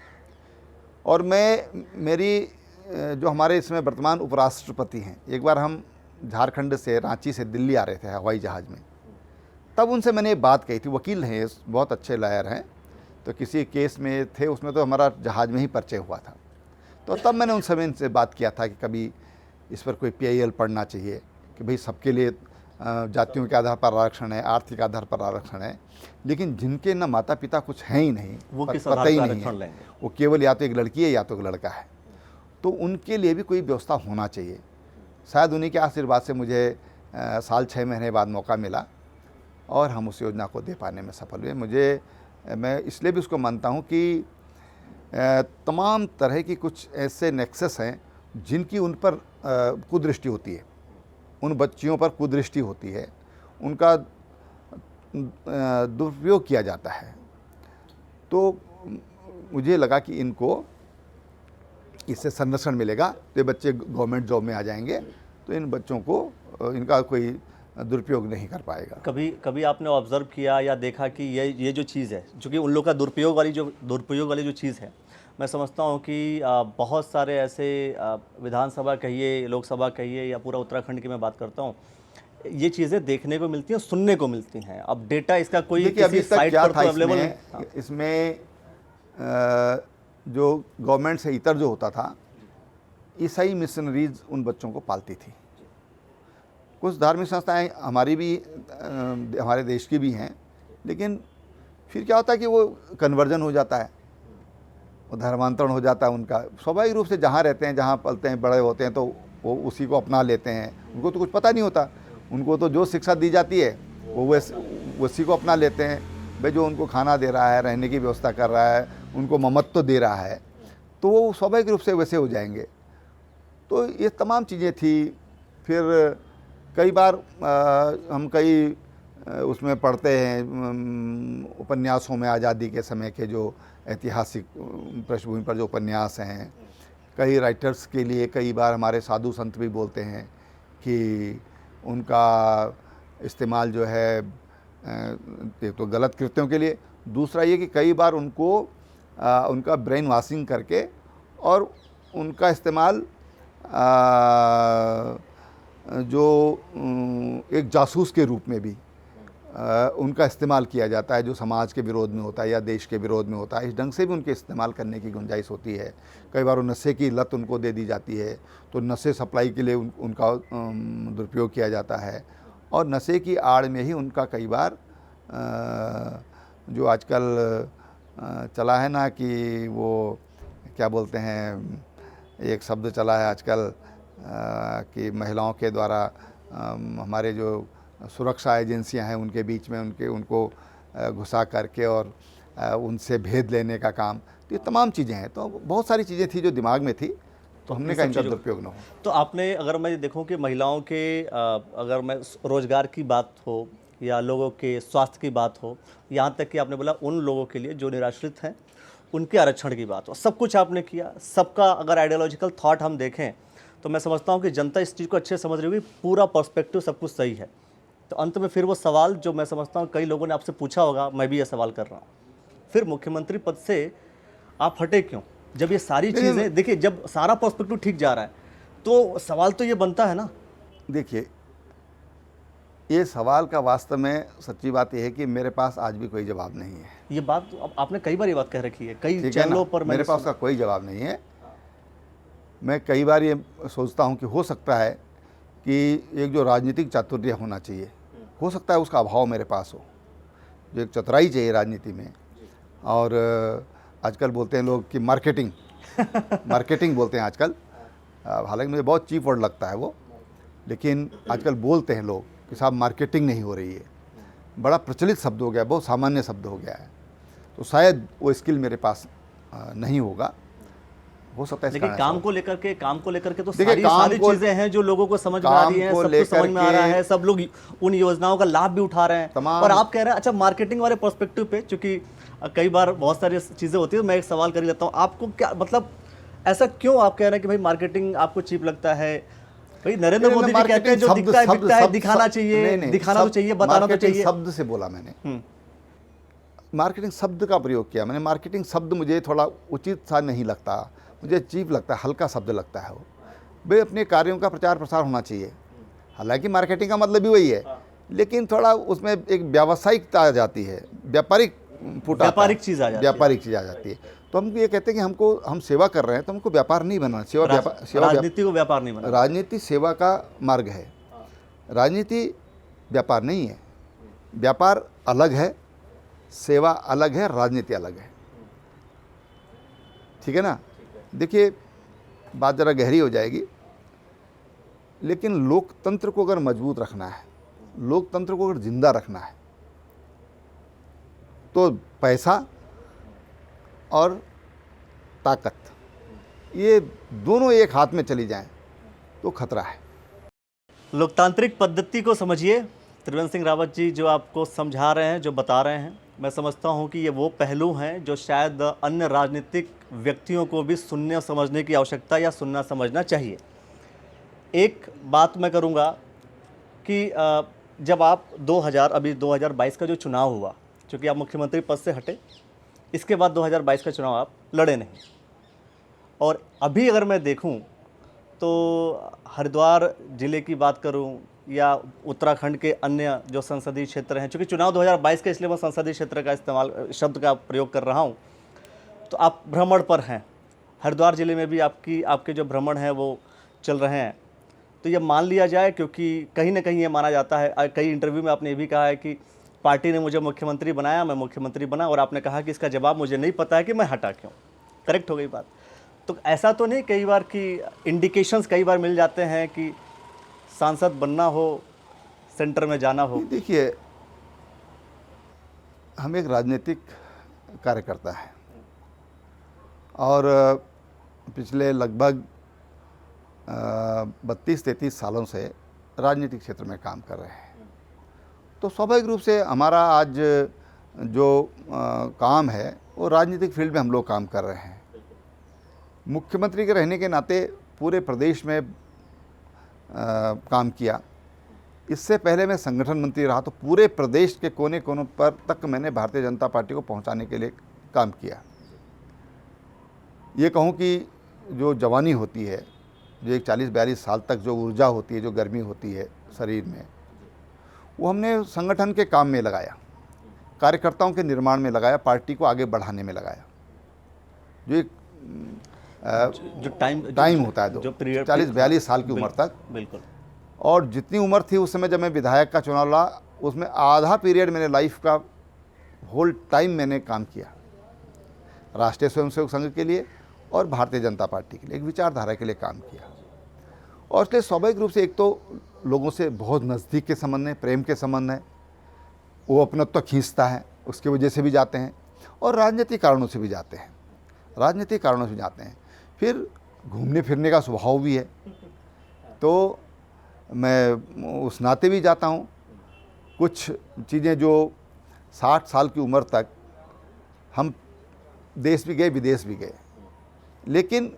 Speaker 2: और मेरी जो हमारे इसमें वर्तमान उपराष्ट्रपति हैं, एक बार हम झारखंड से, रांची से दिल्ली आ रहे थे हवाई जहाज़ में, तब उनसे मैंने बात कही थी। वकील हैं, बहुत अच्छे लॉयर हैं, तो किसी केस में थे, उसमें तो हमारा जहाज़ में ही परिचय हुआ था। तो तब मैंने उन समय से बात किया था कि कभी इस पर कोई PIL पढ़ना चाहिए कि भाई सबके लिए जातियों के आधार पर आरक्षण है, आर्थिक आधार पर आरक्षण है, लेकिन जिनके ना माता पिता कुछ हैं ही नहीं,
Speaker 1: वो किस
Speaker 2: पता
Speaker 1: आधार
Speaker 2: ही
Speaker 1: पर
Speaker 2: नहीं
Speaker 1: आरक्षण
Speaker 2: है,
Speaker 1: लेंगे?
Speaker 2: वो केवल या तो एक लड़की है या तो एक लड़का है, तो उनके लिए भी कोई व्यवस्था होना चाहिए। शायद उन्हीं के आशीर्वाद से मुझे साल 6 महीने बाद मौका मिला और हम उस योजना को दे पाने में सफल हुए। मैं इसलिए भी उसको मानता हूँ कि तमाम तरह की कुछ ऐसे नेक्सस हैं जिनकी उन पर कुदृष्टि होती है, उन बच्चियों पर कुदृष्टि होती है, उनका दुरुपयोग किया जाता है। तो मुझे लगा कि इनको इससे संरक्षण मिलेगा, तो ये बच्चे गवर्नमेंट जॉब में आ जाएंगे, तो इन बच्चों को इनका कोई दुरुपयोग नहीं कर पाएगा।
Speaker 1: कभी आपने ऑब्जर्व किया या देखा कि ये जो चीज़ है, चूँकि उन लोग का दुरुपयोग वाली जो चीज़ है, मैं समझता हूँ कि बहुत सारे ऐसे विधानसभा कहिए, लोकसभा कहिए, या पूरा उत्तराखंड की मैं बात करता हूँ, ये चीज़ें देखने को मिलती हैं, सुनने को मिलती हैं। अब डेटा इसका कोई किसी साइट पर तो अवेलेबल नहीं।
Speaker 2: इसमें जो गवर्नमेंट से इतर जो होता था, ईसाई मिशनरीज उन बच्चों को पालती थी। कुछ धार्मिक संस्थाएं हमारी भी, हमारे देश की भी हैं, लेकिन फिर क्या होता है कि वो कन्वर्जन हो जाता है, वो धर्मांतरण हो जाता है उनका। स्वाभाविक रूप से जहाँ रहते हैं, जहाँ पलते हैं, बड़े होते हैं, तो वो उसी को अपना लेते हैं। उनको तो कुछ पता नहीं होता, उनको तो जो शिक्षा दी जाती है वो उसी को अपना लेते हैं। भाई जो उनको खाना दे रहा है, रहने की व्यवस्था कर रहा है, उनको ममत्व दे रहा है, तो वो स्वाभाविक रूप से वैसे हो जाएंगे। तो ये तमाम चीज़ें थी। फिर कई बार हम कई उसमें पढ़ते हैं, उपन्यासों में आज़ादी के समय के जो ऐतिहासिक पृष्ठभूमि पर जो उपन्यास हैं, कई राइटर्स के लिए कई बार हमारे साधु संत भी बोलते हैं कि उनका इस्तेमाल जो है एक तो गलत कृत्यों के लिए, दूसरा ये कि कई बार उनको उनका ब्रेन वॉशिंग करके और उनका इस्तेमाल जो एक जासूस के रूप में भी उनका इस्तेमाल किया जाता है, जो समाज के विरोध में होता है या देश के विरोध में होता है। इस ढंग से भी उनके इस्तेमाल करने की गुंजाइश होती है। कई बार नशे की लत उनको दे दी जाती है, तो नशे सप्लाई के लिए उनका दुरुपयोग किया जाता है, और नशे की आड़ में ही उनका कई बार जो आजकल चला है ना कि वो क्या बोलते हैं, एक शब्द चला है आजकल कि महिलाओं के द्वारा हमारे जो सुरक्षा एजेंसियां हैं उनके बीच में उनको घुसा करके और उनसे भेद लेने का काम, तो ये तमाम चीज़ें हैं। तो बहुत सारी चीज़ें थी जो दिमाग में थी, तो हमने कहा इनका दुरुपयोग ना हो।
Speaker 1: तो आपने, अगर मैं देखूं कि महिलाओं के अगर मैं रोजगार की बात हो या लोगों के स्वास्थ्य की बात हो, यहाँ तक कि आपने बोला उन लोगों के लिए जो निराश्रित हैं उनके आरक्षण की बात हो, सब कुछ आपने किया। सबका अगर आइडियोलॉजिकल थॉट हम देखें तो मैं समझता हूँ कि जनता इस चीज़ को अच्छे से समझ रही होगी, पूरा पर्सपेक्टिव सब कुछ सही है। तो अंत में फिर वो सवाल जो मैं समझता हूँ कई लोगों ने आपसे पूछा होगा, मैं भी ये सवाल कर रहा हूँ, फिर मुख्यमंत्री पद से आप हटे क्यों? जब ये सारी चीज़ें देखिए, जब सारा पर्सपेक्टिव ठीक जा रहा है तो सवाल तो ये बनता है ना।
Speaker 2: देखिए, ये सवाल का वास्तव में सच्ची बात यह है कि मेरे पास आज भी कोई जवाब नहीं है।
Speaker 1: ये बात अब आपने कई बार ये बात कह रखी है, कई
Speaker 2: ठीक है
Speaker 1: चैनलों
Speaker 2: ना?
Speaker 1: पर
Speaker 2: मेरे पास उसका कोई जवाब नहीं है। मैं कई बार ये सोचता हूँ कि हो सकता है कि एक जो राजनीतिक चातुर्य होना चाहिए, हो सकता है उसका अभाव मेरे पास हो। जो एक चतुराई चाहिए राजनीति में, और आजकल बोलते हैं लोग कि मार्केटिंग मार्केटिंग बोलते हैं आजकल। हालांकि मुझे बहुत चीप वर्ड लगता है वो, लेकिन आजकल बोलते हैं लोग कि साहब मार्केटिंग नहीं हो रही है। बड़ा प्रचलित शब्द हो गया, बहुत सामान्य शब्द हो गया है। तो शायद वो स्किल मेरे पास नहीं होगा, हो सकता है।
Speaker 1: लेकिन काम को लेकर के तो
Speaker 2: देखिए,
Speaker 1: सारी चीजें हैं जो लोगों को समझ में आ रही हैं, सब कुछ समझ में आ रहा है, सब लोग उन योजनाओं का लाभ भी उठा रहे हैं। और आप कह रहे हैं अच्छा मार्केटिंग वाले पर्सपेक्टिव पे, चूंकि कई बार बहुत सारी चीजें होती है, मैं एक सवाल कर ही लेता हूँ, आपको क्या मतलब ऐसा क्यों आप कह रहे हैं कि भाई मार्केटिंग आपको चीप लगता है? भाई नरेंद्र मोदी जी कहते हैं जो दिखता है बिकता है, दिखाना चाहिए, दिखाना तो चाहिए, बताना तो चाहिए।
Speaker 2: शब्द से बोला मैंने, मार्केटिंग शब्द का प्रयोग किया मैंने। मार्केटिंग शब्द मुझे थोड़ा उचित सा नहीं लगता, मुझे चीप लगता है, हल्का शब्द लगता है वो। भाई अपने कार्यों का प्रचार प्रसार होना चाहिए, हालांकि मार्केटिंग का मतलब भी वही है, लेकिन थोड़ा उसमें एक व्यावसायिकता आ जाती है, व्यापारिक
Speaker 1: चीज़ आ
Speaker 2: जाती है। तो हम ये कहते हैं कि हम सेवा कर रहे हैं, तो हमको व्यापार नहीं बनाना।
Speaker 1: राजनीति को व्यापार नहीं बनाना।
Speaker 2: राजनीति सेवा का मार्ग है, राजनीति व्यापार नहीं है। व्यापार अलग है, सेवा अलग है, राजनीति अलग है। ठीक है ना? देखिए, बात ज़रा गहरी हो जाएगी, लेकिन लोकतंत्र को अगर मजबूत रखना है, लोकतंत्र को अगर जिंदा रखना है, तो पैसा और ताकत, ये दोनों एक हाथ में चली जाएं तो खतरा है।
Speaker 1: लोकतांत्रिक पद्धति को समझिए, त्रिवेंद्र सिंह रावत जी जो आपको समझा रहे हैं, जो बता रहे हैं, मैं समझता हूं कि ये वो पहलू हैं जो शायद अन्य राजनीतिक व्यक्तियों को भी सुनने समझने की आवश्यकता या सुनना समझना चाहिए। एक बात मैं करूंगा कि जब आप 2022 का जो चुनाव हुआ, चूँकि आप मुख्यमंत्री पद से हटे, इसके बाद 2022 का चुनाव आप लड़े नहीं, और अभी अगर मैं देखूं तो हरिद्वार ज़िले की बात करूं या उत्तराखंड के अन्य जो संसदीय क्षेत्र हैं, चूँकि चुनाव 2022 का इसलिए मैं संसदीय क्षेत्र का शब्द का प्रयोग कर रहा हूं, तो आप भ्रमण पर हैं। हरिद्वार ज़िले में भी आपके जो भ्रमण हैं वो चल रहे हैं। तो ये मान लिया जाए, क्योंकि कहीं ना कहीं ये माना जाता है, कई इंटरव्यू में आपने ये भी कहा है कि पार्टी ने मुझे मुख्यमंत्री बनाया, मैं मुख्यमंत्री बना, और आपने कहा कि इसका जवाब मुझे नहीं पता है कि मैं हटा क्यों। करेक्ट हो गई बात? तो ऐसा तो नहीं कई बार कि इंडिकेशंस कई बार मिल जाते हैं कि सांसद बनना हो, सेंटर में जाना हो?
Speaker 2: देखिए, हम एक राजनीतिक कार्यकर्ता है और पिछले लगभग 32-33 सालों से राजनीतिक क्षेत्र में काम कर रहे हैं। तो स्वाभाविक रूप से हमारा आज जो काम है वो राजनीतिक फील्ड में हम लोग काम कर रहे हैं। मुख्यमंत्री के रहने के नाते पूरे प्रदेश में काम किया। इससे पहले मैं संगठन मंत्री रहा, तो पूरे प्रदेश के कोने कोनों पर तक मैंने भारतीय जनता पार्टी को पहुंचाने के लिए काम किया। ये कहूँ कि जो जवानी होती है, जो एक 40-42 साल तक जो ऊर्जा होती है, जो गर्मी होती है शरीर में, वो हमने संगठन के काम में लगाया, कार्यकर्ताओं के निर्माण में लगाया, पार्टी को आगे बढ़ाने में लगाया। जो एक
Speaker 1: जो
Speaker 2: टाइम होता है, जो 40-42 साल की उम्र तक,
Speaker 1: बिल्कुल।
Speaker 2: और जितनी उम्र थी उस समय जब मैं विधायक का चुनाव लड़ा, उसमें आधा पीरियड मैंने लाइफ का होल टाइम मैंने काम किया राष्ट्रीय स्वयंसेवक संघ के लिए और भारतीय जनता पार्टी के लिए, एक विचारधारा के लिए काम किया। और इसलिए स्वाभाविक रूप से एक तो लोगों से बहुत नज़दीक के संबंध है, प्रेम के संबंध है, वो अपनत्व खींचता है, उसकी वजह से भी जाते हैं और राजनीतिक कारणों से भी जाते हैं, राजनीतिक कारणों से जाते हैं। फिर घूमने फिरने का स्वभाव भी है, तो मैं उस नाते भी जाता हूँ। कुछ चीज़ें जो 60 साल की उम्र तक हम देश भी गए विदेश भी गए, लेकिन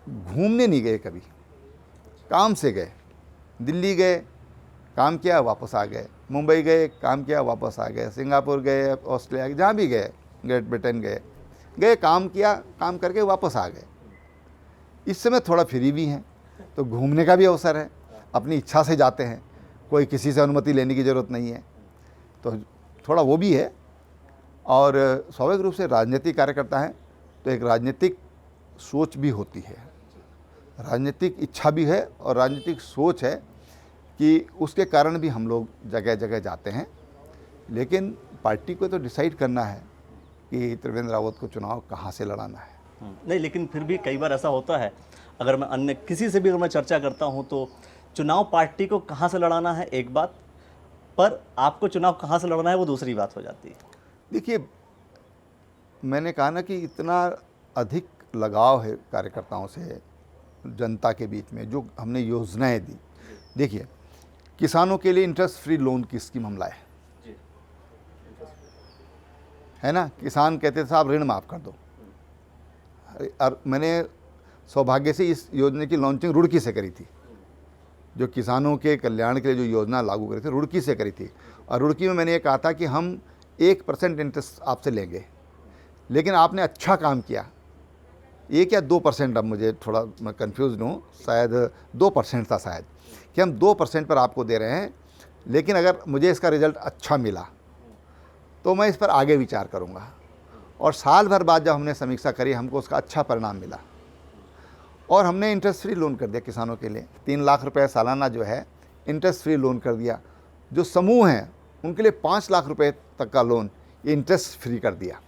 Speaker 2: घूमने नहीं गए कभी, काम से गए। दिल्ली गए, काम किया, वापस आ गए। मुंबई गए, काम किया, वापस आ गए। सिंगापुर गए, ऑस्ट्रेलिया, जहाँ भी गए, ग्रेट ब्रिटेन गए, काम किया, काम करके वापस आ गए। इस समय थोड़ा फ्री भी हैं, तो घूमने का भी अवसर है, अपनी इच्छा से जाते हैं, कोई किसी से अनुमति लेने की ज़रूरत नहीं है, तो थोड़ा वो भी है। और स्वाभाविक रूप से राजनीतिक कार्यकर्ता हैं तो एक राजनीतिक सोच भी होती है, राजनीतिक इच्छा भी है और राजनीतिक सोच है कि उसके कारण भी हम लोग जगह जगह जाते हैं। लेकिन पार्टी को तो डिसाइड करना है कि त्रिवेंद्र रावत को चुनाव कहाँ से लड़ाना है।
Speaker 1: नहीं, लेकिन फिर भी कई बार ऐसा होता है, अगर मैं अन्य किसी से भी अगर मैं चर्चा करता हूं तो चुनाव पार्टी को कहां से लड़ाना है एक बात, पर आपको चुनाव कहां से लड़ना है वो दूसरी बात हो जाती है।
Speaker 2: देखिए, मैंने कहा ना कि इतना अधिक लगाव है कार्यकर्ताओं से, जनता के बीच में जो हमने योजनाएं दी। देखिए, किसानों के लिए इंटरेस्ट फ्री लोन की स्कीम हम लाए, है ना। किसान कहते थे साहब ऋण माफ़ कर दो, और मैंने सौभाग्य से इस योजना की लॉन्चिंग रुड़की से करी थी। जो किसानों के कल्याण के लिए जो योजना लागू करी थी, रुड़की से करी थी। और रुड़की में मैंने ये कहा था कि हम 1% इंटरेस्ट आपसे लेंगे, लेकिन आपने अच्छा काम किया। 1 या 2%, अब मुझे थोड़ा मैं कन्फ्यूज हूँ, शायद 2% था शायद, कि हम 2% पर आपको दे रहे हैं, लेकिन अगर मुझे इसका रिज़ल्ट अच्छा मिला तो मैं इस पर आगे विचार करूँगा। और साल भर बाद जब हमने समीक्षा करी, हमको उसका अच्छा परिणाम मिला और हमने इंटरेस्ट फ्री लोन कर दिया किसानों के लिए। 3 लाख रुपए सालाना जो है इंटरेस्ट फ्री लोन कर दिया। जो समूह हैं उनके लिए 5 लाख रुपए तक का लोन ये इंटरेस्ट फ्री कर दिया।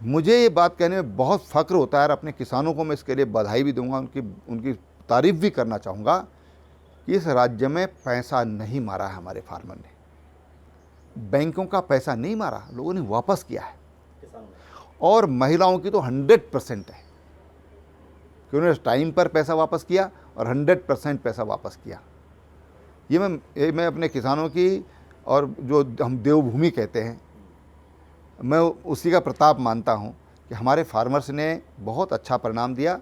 Speaker 2: मुझे ये बात कहने में बहुत फ़ख्र होता है और अपने किसानों को मैं इसके लिए बधाई भी दूंगा, उनकी तारीफ़ भी करना चाहूँगा कि इस राज्य में पैसा नहीं मारा है हमारे फार्मर ने, बैंकों का पैसा नहीं मारा, लोगों ने वापस किया है। और महिलाओं की तो 100% है कि उन्होंने टाइम पर पैसा वापस किया और 100% पैसा वापस किया। ये मैं अपने किसानों की, और जो हम देवभूमि कहते हैं, मैं उसी का प्रताप मानता हूँ कि हमारे फार्मर्स ने बहुत अच्छा परिणाम दिया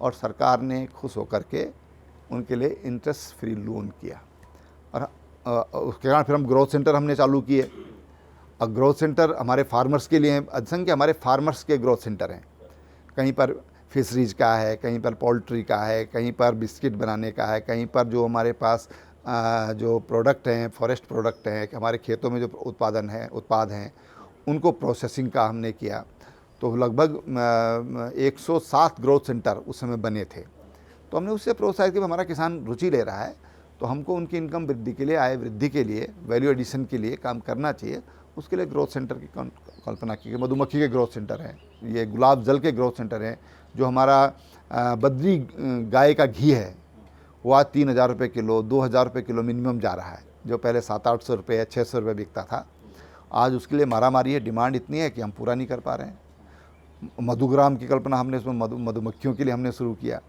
Speaker 2: और सरकार ने खुश होकर के उनके लिए इंटरेस्ट फ्री लोन किया। और उसके कारण फिर हम ग्रोथ सेंटर हमने चालू किए। और ग्रोथ सेंटर हमारे फार्मर्स के लिए हैं, असंख्य हमारे फार्मर्स के ग्रोथ सेंटर हैं। कहीं पर फिशरीज का है, कहीं पर पोल्ट्री का है, कहीं पर बिस्किट बनाने का है, कहीं पर जो हमारे पास जो प्रोडक्ट हैं, फॉरेस्ट प्रोडक्ट हैं, हमारे खेतों में जो उत्पाद हैं उनको प्रोसेसिंग का हमने किया। तो लगभग 107 ग्रोथ सेंटर उस समय बने थे। तो हमने उससे प्रोत्साहित किया, हमारा किसान रुचि ले रहा है तो हमको उनकी इनकम वृद्धि के लिए, आय वृद्धि के लिए, वैल्यू एडिशन के लिए काम करना चाहिए। उसके लिए ग्रोथ सेंटर की कल्पना की। मधुमक्खी के ग्रोथ सेंटर हैं, ये गुलाब जल के ग्रोथ सेंटर हैं। जो हमारा बद्री गाय का घी है वो आज 3,000 रुपये किलो, 2,000 रुपये किलो मिनिमम जा रहा है। जो पहले 700-800 रुपये या 600 रुपये बिकता था, आज उसके लिए मारामारी है। डिमांड इतनी है कि हम पूरा नहीं कर पा रहे हैं। मधुग्राम की कल्पना हमने उसमें मधुमक्खियों के लिए हमने शुरू किया।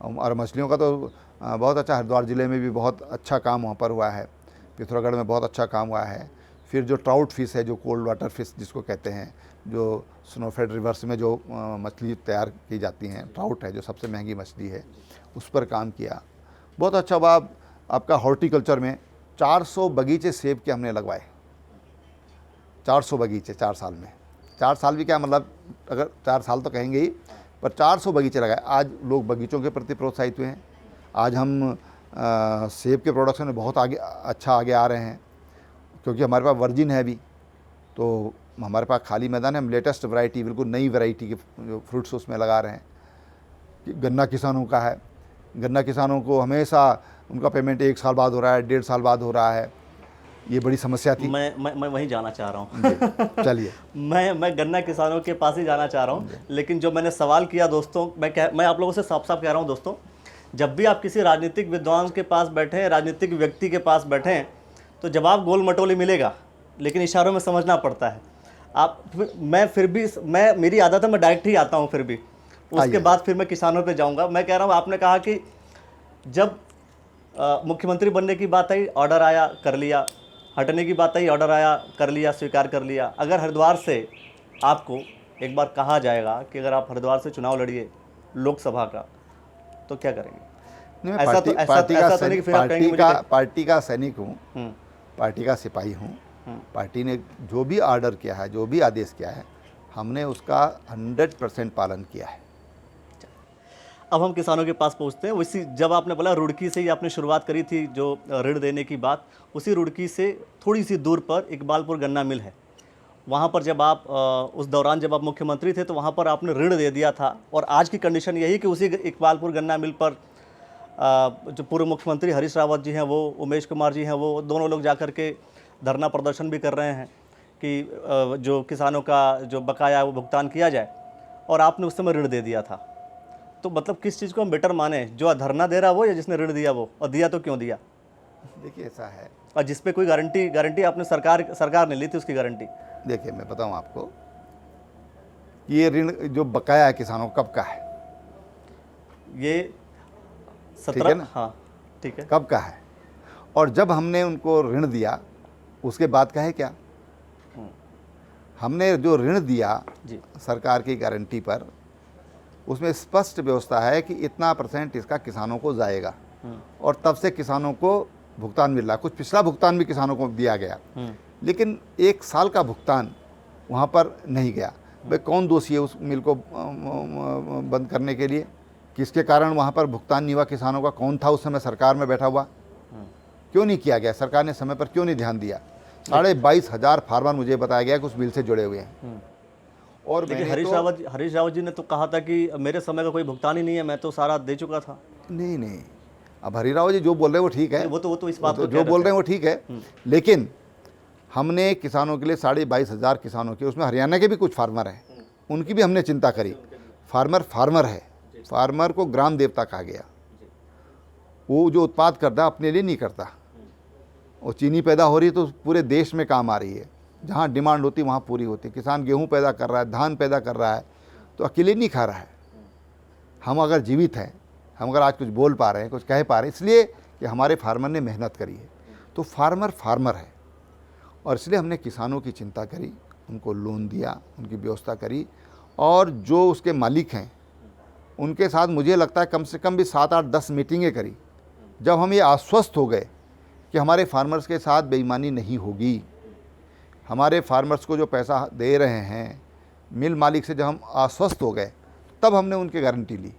Speaker 2: और मछलियों का तो बहुत अच्छा, हरिद्वार ज़िले में भी बहुत अच्छा काम वहाँ पर हुआ है, पिथौरागढ़ में बहुत अच्छा काम हुआ है। फिर जो ट्राउट फिश है, जो कोल्ड वाटर फिश जिसको कहते हैं, जो स्नोफेड रिवर्स में जो मछली तैयार की जाती हैं, ट्राउट है जो सबसे महंगी मछली है, उस पर काम किया। बहुत अच्छा हुआ। आपका हॉर्टिकल्चर में 400 बगीचे सेब के हमने लगवाए। 400 बगीचे 4 साल में। 4 साल भी क्या, मतलब अगर 4 साल तो कहेंगे ही, पर 400 बगीचे लगाए। आज लोग बगीचों के प्रति प्रोत्साहित हुए हैं। आज हम सेब के प्रोडक्शन में बहुत आगे आ रहे हैं, क्योंकि हमारे पास वर्जिन है अभी, तो हमारे पास खाली मैदान है। हम लेटेस्ट वैरायटी, बिल्कुल नई वैरायटी के जो फ्रूट्स उसमें लगा रहे हैं। गन्ना किसानों का है, गन्ना किसानों को हमेशा उनका पेमेंट 1 साल बाद हो रहा है, 1.5 साल बाद हो रहा है। ये बड़ी समस्या थी।
Speaker 1: मैं वहीं जाना चाह रहा हूँ।
Speaker 2: चलिए।
Speaker 1: मैं गन्ना किसानों के पास ही जाना चाह रहा हूँ। लेकिन जो मैंने सवाल किया दोस्तों, मैं आप लोगों से साफ साफ कह रहा हूँ दोस्तों, जब भी आप किसी राजनीतिक विद्वान के पास बैठें, राजनीतिक व्यक्ति के पास बैठें, तो जवाब गोल मटोली मिलेगा, लेकिन इशारों में समझना पड़ता है। मैं फिर भी मेरी आदत है, मैं डायरेक्ट ही आता हूँ फिर भी, उसके बाद फिर मैं किसानों पे जाऊँगा। मैं कह रहा हूँ, आपने कहा कि जब मुख्यमंत्री बनने की बात आई, ऑर्डर आया, कर लिया, हटने की बात आई, ऑर्डर आया, कर लिया, स्वीकार कर लिया। अगर हरिद्वार से आपको एक बार कहा जाएगा कि अगर आप हरिद्वार से चुनाव लड़िए लोकसभा का, तो क्या करेंगे?
Speaker 2: नहीं, मैं पार्टी का सैनिक हूँ, पार्टी का सिपाही हूँ। पार्टी ने जो भी ऑर्डर किया है, जो भी आदेश किया है, हमने उसका 100% पालन किया है।
Speaker 1: अब हम किसानों के पास पहुंचते हैं। उसी, जब आपने बोला रुड़की से ही आपने शुरुआत करी थी जो ऋण देने की बात, उसी रुड़की से थोड़ी सी दूर पर इकबालपुर गन्ना मिल है। वहाँ पर जब आप उस दौरान जब आप मुख्यमंत्री थे तो वहाँ पर आपने ऋण दे दिया था, और आज की कंडीशन यही कि उसी इकबालपुर गन्ना मिल पर जो पूर्व मुख्यमंत्री हरीश रावत जी हैं, वो उमेश कुमार जी हैं, वो दोनों लोग जाकर के धरना प्रदर्शन भी कर रहे हैं कि जो किसानों का जो बकाया है वो भुगतान किया जाए, और आपने उस समय ऋण दे दिया था। तो मतलब किस चीज़ को हम बेटर माने, जो धरना दे रहा वो या जिसने ऋण दिया वो? और दिया तो क्यों दिया?
Speaker 2: देखिए, ऐसा है,
Speaker 1: और जिस पे कोई गारंटी आपने सरकार ने ली थी, उसकी गारंटी।
Speaker 2: देखिए, मैं बताऊं आपको, ये ऋण जो बकाया है किसानों कब का है?
Speaker 1: ये 17, हाँ ठीक है,
Speaker 2: कब का है? और जब हमने उनको ऋण दिया उसके बाद का है क्या? हमने जो ऋण दिया
Speaker 1: जी,
Speaker 2: सरकार की गारंटी पर, उसमें स्पष्ट व्यवस्था है कि इतना % इसका किसानों को जाएगा, और तब से किसानों को भुगतान मिल रहा है। कुछ पिछला भुगतान भी किसानों को दिया गया, लेकिन 1 साल का भुगतान वहाँ पर नहीं गया। भाई, कौन दोषी है उस मिल को बंद करने के लिए? किसके कारण वहाँ पर भुगतान नहीं हुआ किसानों का? कौन था उस समय सरकार में बैठा हुआ? क्यों नहीं किया गया? सरकार ने समय पर क्यों नहीं ध्यान दिया? 22,500 फार्मर मुझे बताया गया कि उस बिल से जुड़े हुए हैं। और
Speaker 1: हरीश रावत जी ने तो कहा था कि मेरे समय का कोई भुगतान ही नहीं है, मैं तो सारा दे चुका था।
Speaker 2: नहीं, अब हरीश रावत जी जो बोल रहे हैं वो ठीक है,
Speaker 1: वो तो इस बात को
Speaker 2: जो बोल रहे हैं वो ठीक है, लेकिन हमने किसानों के लिए 22,500 किसानों के, उसमें हरियाणा के भी कुछ फार्मर हैं, उनकी भी हमने चिंता करी। फार्मर है, फार्मर को ग्राम देवता कहा गया। वो जो उत्पाद करता है अपने लिए नहीं करता, वो चीनी पैदा हो रही है तो पूरे देश में काम आ रही है, जहाँ डिमांड होती है वहाँ पूरी होती है। किसान गेहूँ पैदा कर रहा है, धान पैदा कर रहा है, तो अकेले नहीं खा रहा है। हम अगर जीवित हैं, हम अगर आज कुछ बोल पा रहे हैं, कुछ कह पा रहे हैं, इसलिए कि हमारे फार्मर ने मेहनत करी है। तो फार्मर है, और इसलिए हमने किसानों की चिंता करी, उनको लोन दिया, उनकी व्यवस्था करी, और जो उसके मालिक हैं उनके साथ मुझे लगता है कम से कम भी 7, 8, 10 मीटिंगें करी। जब हम ये आश्वस्त हो गए कि हमारे फार्मर्स के साथ बेईमानी नहीं होगी, हमारे फार्मर्स को जो पैसा दे रहे हैं मिल मालिक से, जब हम आश्वस्त हो गए, तब हमने उनकी गारंटी ली,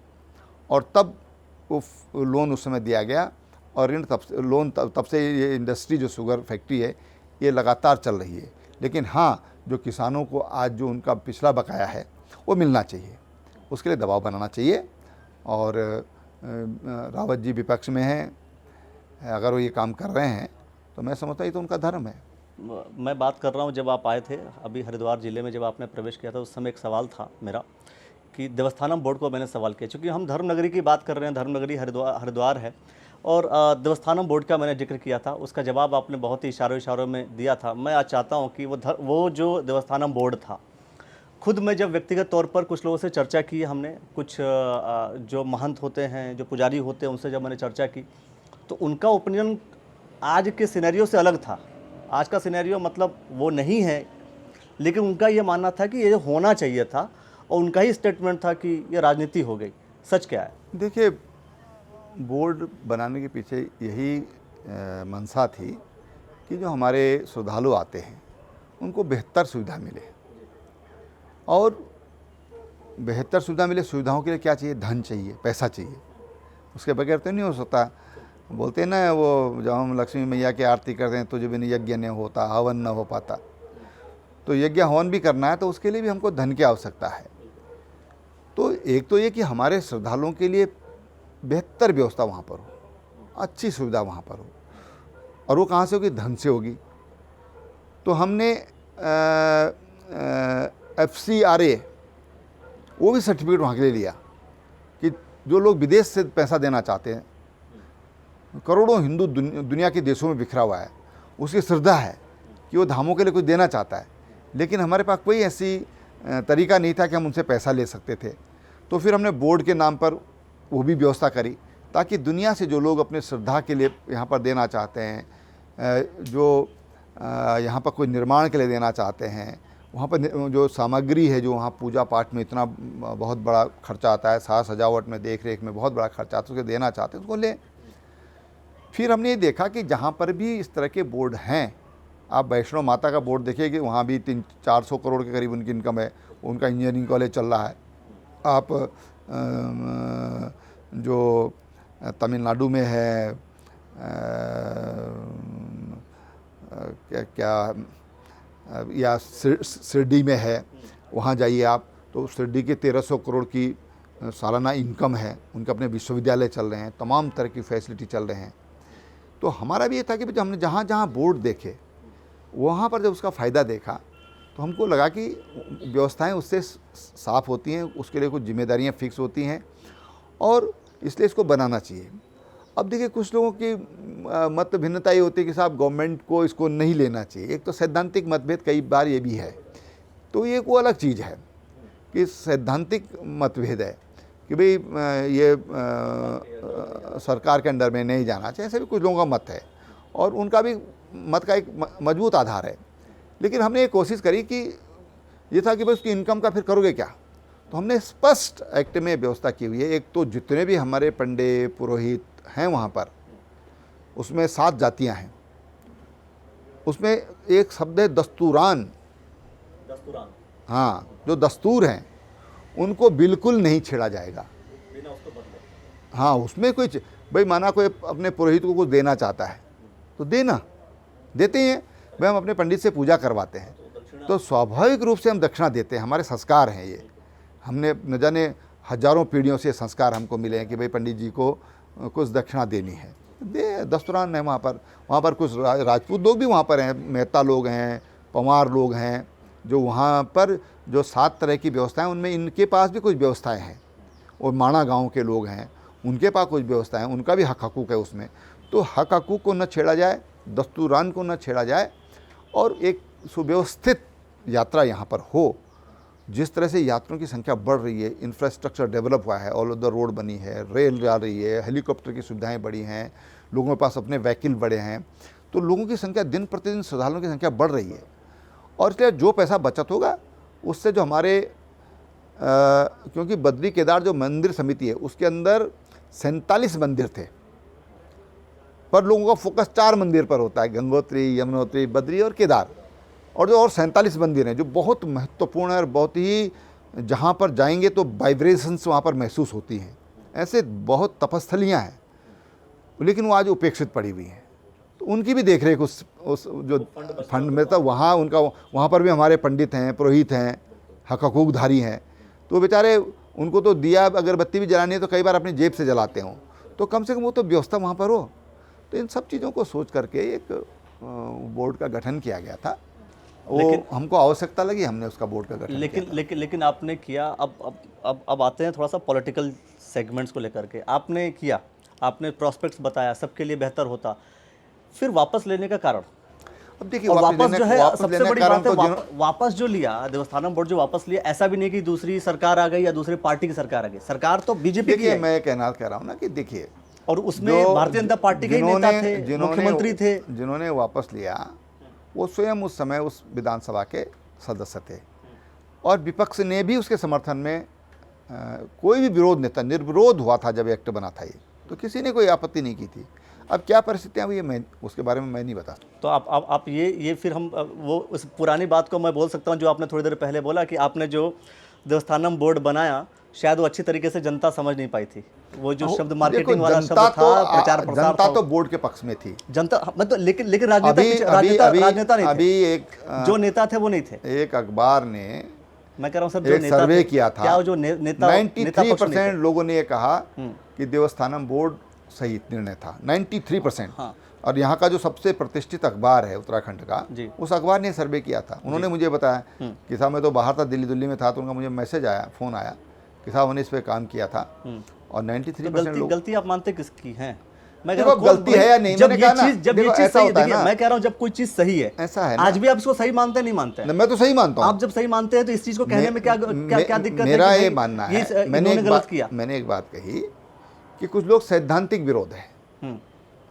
Speaker 2: और तब वो लोन उस समय दिया गया। और ऋण तब से ये इंडस्ट्री जो शुगर फैक्ट्री है ये लगातार चल रही है। लेकिन हाँ, जो किसानों को आज जो उनका पिछला बकाया है वो मिलना चाहिए, उसके लिए दबाव बनाना चाहिए। और रावत जी विपक्ष में हैं, अगर वो ये काम कर रहे हैं तो मैं समझता ये तो उनका धर्म है।
Speaker 1: मैं बात कर रहा हूँ, जब आप आए थे अभी हरिद्वार ज़िले में, जब आपने प्रवेश किया था, उस समय एक सवाल था मेरा कि देवस्थानम बोर्ड को मैंने सवाल किया, क्योंकि हम धर्मनगरी की बात कर रहे हैं, धर्मनगरी हरिद्वार है, और देवस्थानम बोर्ड का मैंने जिक्र किया था। उसका जवाब आपने बहुत ही इशारों में दिया था। मैं आज चाहता हूँ कि वो जो देवस्थानम बोर्ड था, खुद मैं जब व्यक्तिगत तौर पर कुछ लोगों से चर्चा की, हमने कुछ जो महंत होते हैं, जो पुजारी होते हैं, उनसे जब मैंने चर्चा की, तो उनका ओपिनियन आज के सिनेरियो से अलग था। आज का सिनेरियो मतलब वो नहीं है, लेकिन उनका ये मानना था कि ये होना चाहिए था, और उनका ही स्टेटमेंट था कि ये राजनीति हो गई। सच क्या है?
Speaker 2: देखिए, बोर्ड बनाने के पीछे यही मंशा थी कि जो हमारे श्रद्धालु आते हैं उनको बेहतर सुविधा मिले, और बेहतर सुविधा मिले। सुविधाओं के लिए क्या चाहिए? धन चाहिए, पैसा चाहिए, उसके बगैर तो नहीं हो सकता। बोलते हैं ना, वो जब हम लक्ष्मी मैया की आरती करते हैं तो जब बिना यज्ञ नहीं होता, हवन न हो पाता, तो यज्ञ हवन भी करना है तो उसके लिए भी हमको धन की आवश्यकता है। तो एक तो ये कि हमारे श्रद्धालुओं के लिए बेहतर व्यवस्था वहाँ पर हो, अच्छी सुविधा वहाँ पर हो, और वो कहाँ से होगी? धन से होगी। तो हमने FCRA वो भी सर्टिफिकेट वहाँ के लिए लिया कि जो लोग विदेश से पैसा देना चाहते हैं, करोड़ों हिंदू दुनिया के देशों में बिखरा हुआ है, उसकी श्रद्धा है कि वो धामों के लिए कुछ देना चाहता है, लेकिन हमारे पास कोई ऐसी तरीका नहीं था कि हम उनसे पैसा ले सकते थे। तो फिर हमने बोर्ड के नाम पर वो भी व्यवस्था करी, ताकि दुनिया से जो लोग अपने श्रद्धा के लिए यहाँ पर देना चाहते हैं, जो यहाँ पर कोई निर्माण के लिए देना चाहते हैं, वहाँ पर जो सामग्री है, जो वहाँ पूजा पाठ में इतना बहुत बड़ा खर्चा आता है, साज सजावट में, देख रेख में बहुत बड़ा खर्चा आता है, उसको देना चाहते हैं, उसको लें। फिर हमने ये देखा कि जहाँ पर भी इस तरह के बोर्ड हैं, आप वैष्णो माता का बोर्ड देखिए कि वहाँ भी 300-400 करोड़ के करीब उनकी इनकम है, उनका इंजीनियरिंग कॉलेज चल रहा है। आप जो तमिलनाडु में है, क्या या शिरडी में है, वहाँ जाइए आप, तो शिरडी के 1300 करोड़ की सालाना इनकम है, उनके अपने विश्वविद्यालय चल रहे हैं, तमाम तरह की फैसिलिटी चल रहे हैं। तो हमारा भी ये था कि जब हमने जहाँ जहाँ बोर्ड देखे, वहाँ पर जब उसका फ़ायदा देखा, तो हमको लगा कि व्यवस्थाएं उससे साफ़ होती हैं, उसके लिए कुछ जिम्मेदारियाँ फिक्स होती हैं, और इसलिए इसको बनाना चाहिए। अब देखिए, कुछ लोगों की मत भिन्नता ये होती है कि साहब गवर्नमेंट को इसको नहीं लेना चाहिए। एक तो सैद्धांतिक मतभेद कई बार ये भी है, तो ये को अलग चीज़ है कि सैद्धांतिक मतभेद है कि भाई ये सरकार के अंडर में नहीं जाना चाहिए, ऐसे भी कुछ लोगों का मत है, और उनका भी मत का एक मजबूत आधार है। लेकिन हमने ये कोशिश करी कि ये था कि भाई उसकी इनकम का फिर करोगे क्या, तो हमने स्पष्ट एक्ट में व्यवस्था की हुई है। एक तो जितने भी हमारे पंडे पुरोहित हैं वहाँ पर, उसमें 7 जातियाँ हैं, उसमें एक शब्द है दस्तूरान। हाँ, जो दस्तूर हैं उनको बिल्कुल नहीं छेड़ा जाएगा। हाँ, उसमें कोई भाई माना कोई अपने पुरोहित को कुछ देना चाहता है तो देते हैं, भाई हम अपने पंडित से पूजा करवाते हैं तो स्वाभाविक रूप से हम दक्षिणा देते हैं, हमारे संस्कार हैं ये। हमने न जाने हजारों पीढ़ियों से संस्कार हमको मिले हैं कि भाई पंडित जी को कुछ दक्षिणा देनी है, दे। दस्तूरान है वहाँ पर कुछ राजपूत लोग भी वहाँ पर हैं, मेहता लोग हैं, पंवार लोग हैं, जो वहाँ पर जो 7 तरह की व्यवस्थाएं, उनमें इनके पास भी कुछ व्यवस्थाएं हैं। और माणा गांव के लोग हैं, उनके पास कुछ व्यवस्थाएं, उनका भी हक हकूक़ है उसमें। तो हक हकूक़ को न छेड़ा जाए, दस्तूरान को न छेड़ा जाए, और एक सुव्यवस्थित यात्रा यहाँ पर हो। जिस तरह से यात्रियों की संख्या बढ़ रही है, इंफ्रास्ट्रक्चर डेवलप हुआ है, ऑल ओवर द रोड बनी है, रेल जा रही है, हेलीकॉप्टर की सुविधाएं बढ़ी हैं, लोगों के पास अपने व्हीकल बढ़े हैं, तो लोगों की संख्या दिन प्रतिदिन, श्रद्धालुओं की संख्या बढ़ रही है। और इसलिए जो पैसा बचत होगा उससे जो हमारे क्योंकि बद्री केदार जो मंदिर समिति है उसके अंदर 47 मंदिर थे, पर लोगों का फोकस 4 मंदिर पर होता है, गंगोत्री, यमुनोत्री, बद्री और केदार। और जो और 47 मंदिर हैं जो बहुत महत्वपूर्ण है और बहुत ही, जहाँ पर जाएंगे तो वाइब्रेशंस वहाँ पर महसूस होती हैं। ऐसे बहुत तपस्थलियाँ हैं, लेकिन वो आज उपेक्षित पड़ी हुई हैं। तो उनकी भी देख रेख उस जो फंड में, तो वहाँ पर भी हमारे पंडित हैं, पुरोहित हैं, हक हकूक़धारी हैं। तो बेचारे, उनको तो दिया अगरबत्ती भी जलानी है तो कई बार अपनी जेब से जलाते हों, तो कम से कम वो तो व्यवस्था वहाँ पर हो। तो इन सब चीज़ों को सोच करके एक बोर्ड का गठन किया गया था। वो हमको आवश्यकता लगी, हमने उसका बोर्ड का गठन किया।
Speaker 1: लेकिन आपने किया। अब आते हैं थोड़ा सा पॉलिटिकल सेगमेंट्स को लेकर के। आपने किया, आपने प्रोस्पेक्ट्स बताया, सबके लिए बेहतर होता, फिर वापस लेने का कारण?
Speaker 2: अब देखिए,
Speaker 1: वापस जो है सबसे बड़ी बात है, वापस जो लिया देवस्थानम बोर्ड, जो वापस लिया, ऐसा भी नहीं कि दूसरी सरकार आ गई या दूसरी पार्टी की सरकार आ गई, सरकार तो बीजेपी की है।
Speaker 2: मैं कह रहा हूँ ना कि देखिए,
Speaker 1: और उसमें भारतीय जनता पार्टी के नेता थे, मुख्यमंत्री थे,
Speaker 2: जिन्होंने वापस लिया वो स्वयं उस समय उस विधानसभा के सदस्य थे, और विपक्ष ने भी उसके समर्थन में कोई भी विरोध नेता, निर्विरोध हुआ था जब एक्ट बना था ये, तो किसी ने कोई आपत्ति नहीं की थी। अब क्या परिस्थितियाँ हुई है, मैं उसके बारे में मैं नहीं बता।
Speaker 1: तो आप ये फिर हम वो उस पुरानी बात को मैं बोल सकता हूँ जो आपने थोड़ी देर पहले बोला कि आपने जो देवस्थानम बोर्ड बनाया, शायद वो अच्छी तरीके से जनता समझ नहीं पाई थी। वो जो शब्द मार्केटिंग वाला शब्द था, प्रचार प्रसार,
Speaker 2: जनता तो बोर्ड के पक्ष में थी,
Speaker 1: जनता मतलब, लेकिन राजनेता नहीं थे।
Speaker 2: अभी एक
Speaker 1: जो नेता थे वो नहीं थे।
Speaker 2: एक अखबार ने,
Speaker 1: मैं कह रहा हूँ सर,
Speaker 2: एक सर्वे किया था,
Speaker 1: क्या जो नेता
Speaker 2: 93% लोगों ने ये कहा कि देवस्थानम बोर्ड सही निर्णय था, 93%।
Speaker 1: हाँ।
Speaker 2: और यहाँ का जो सबसे प्रतिष्ठित अखबार है उत्तराखंड का, उस अखबार ने सर्वे किया था। उन्होंने मुझे बताया कि साहब मैं तो बाहर था, दिल्ली में था, तो उनका मुझे मैसेज आया, फ़ोन आया कि साहब हमने इस पर काम किया था, और 93%
Speaker 1: गलती आप मानते किसकी हैं? मैं कह
Speaker 2: देखो,
Speaker 1: रहा हूं,
Speaker 2: गलती है या नहीं,
Speaker 1: जब
Speaker 2: मैंने
Speaker 1: ये
Speaker 2: कहा ना,
Speaker 1: चीज जब ये
Speaker 2: देखो,
Speaker 1: चीज
Speaker 2: ऐसा
Speaker 1: सही
Speaker 2: होता है
Speaker 1: देखिए,
Speaker 2: ना।
Speaker 1: मैं कह रहा हूं जब कोई चीज सही है,
Speaker 2: ऐसा है ना।
Speaker 1: आज भी आप इसको सही मानते हैं नहीं मानते हैं?
Speaker 2: मैं तो सही मानता हूँ।
Speaker 1: आप जब सही मानते हैं तो इस चीज को कहने में क्या क्या क्या दिक्कत है
Speaker 2: मेरा
Speaker 1: कि
Speaker 2: ये
Speaker 1: भाई
Speaker 2: मानना
Speaker 1: ये
Speaker 2: है,
Speaker 1: इन्होंने गलत किया?
Speaker 2: मैंने एक बात कही कि कुछ लोग सैद्धांतिक विरोध है
Speaker 1: हम्म।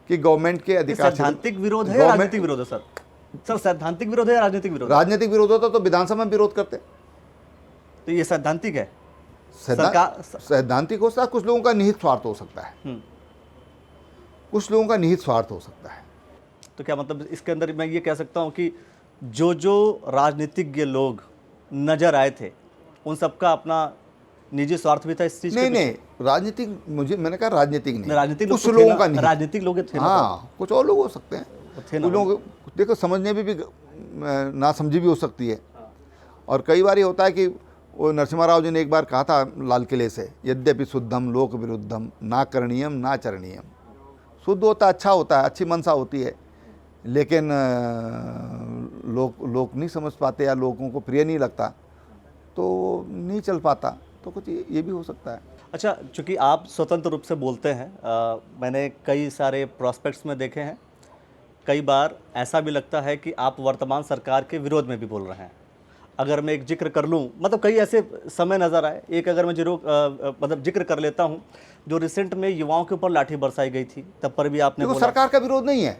Speaker 2: कि गवर्नमेंट के
Speaker 1: ये
Speaker 2: अधिकार
Speaker 1: सैद्धांतिक विरोध है या
Speaker 2: गवर्नमेंट-
Speaker 1: राजनीतिक विरोध है सर? सर सैद्धांतिक विरोध है या राजनीतिक विरोध है?
Speaker 2: राजनीतिक विरोध होता तो विधानसभा में विरोध करते।
Speaker 1: तो ये सैद्धांतिक है। सरकार
Speaker 2: सैद्धांतिक हो सकता है, कुछ लोगों का निहित स्वार्थ हो सकता है, कुछ लोगों का निहित स्वार्थ हो सकता है।
Speaker 1: तो क्या मतलब इसके अंदर मैं ये कह सकता हूँ कि जो जो राजनीतिज्ञ लोग नजर आए थे उन सबका अपना निजी स्वार्थ भी था इस चीज
Speaker 2: नहीं नहीं, राजनीतिक मैंने कहा राजनीतिक नहीं,
Speaker 1: राजनीतिक
Speaker 2: कुछ लोगों का निहित।
Speaker 1: राजनीतिक लोग थे ना
Speaker 2: हाँ, कुछ और लोग हो सकते हैं,
Speaker 1: थे ना।
Speaker 2: कुछ लोग देखो समझने में भी नासमझी भी हो सकती है। और कई बार ये होता है कि वो नरसिम्हा राव जी ने एक बार कहा था लाल किले से, यद्यपि शुद्धम लोक विरुद्धम ना करणीयम ना चरणीयम। शुद्ध होता है, अच्छा होता है, अच्छी मनसा होती है, लेकिन लोग नहीं समझ पाते या लोगों को प्रिय नहीं लगता तो नहीं चल पाता, तो कुछ ये भी हो सकता है।
Speaker 1: अच्छा, चूंकि आप स्वतंत्र रूप से बोलते हैं, मैंने कई सारे प्रोस्पेक्ट्स में देखे हैं, कई बार ऐसा भी लगता है कि आप वर्तमान सरकार के विरोध में भी बोल रहे हैं। अगर मैं एक जिक्र कर लूँ, मतलब कई ऐसे समय नज़र आए, एक अगर मैं जरूर मतलब जिक्र कर लेता हूँ, जो रिसेंट में युवाओं के ऊपर लाठी बरसाई गई थी, तब पर भी आपने
Speaker 2: देखो
Speaker 1: बोला
Speaker 2: सरकार का विरोध नहीं है,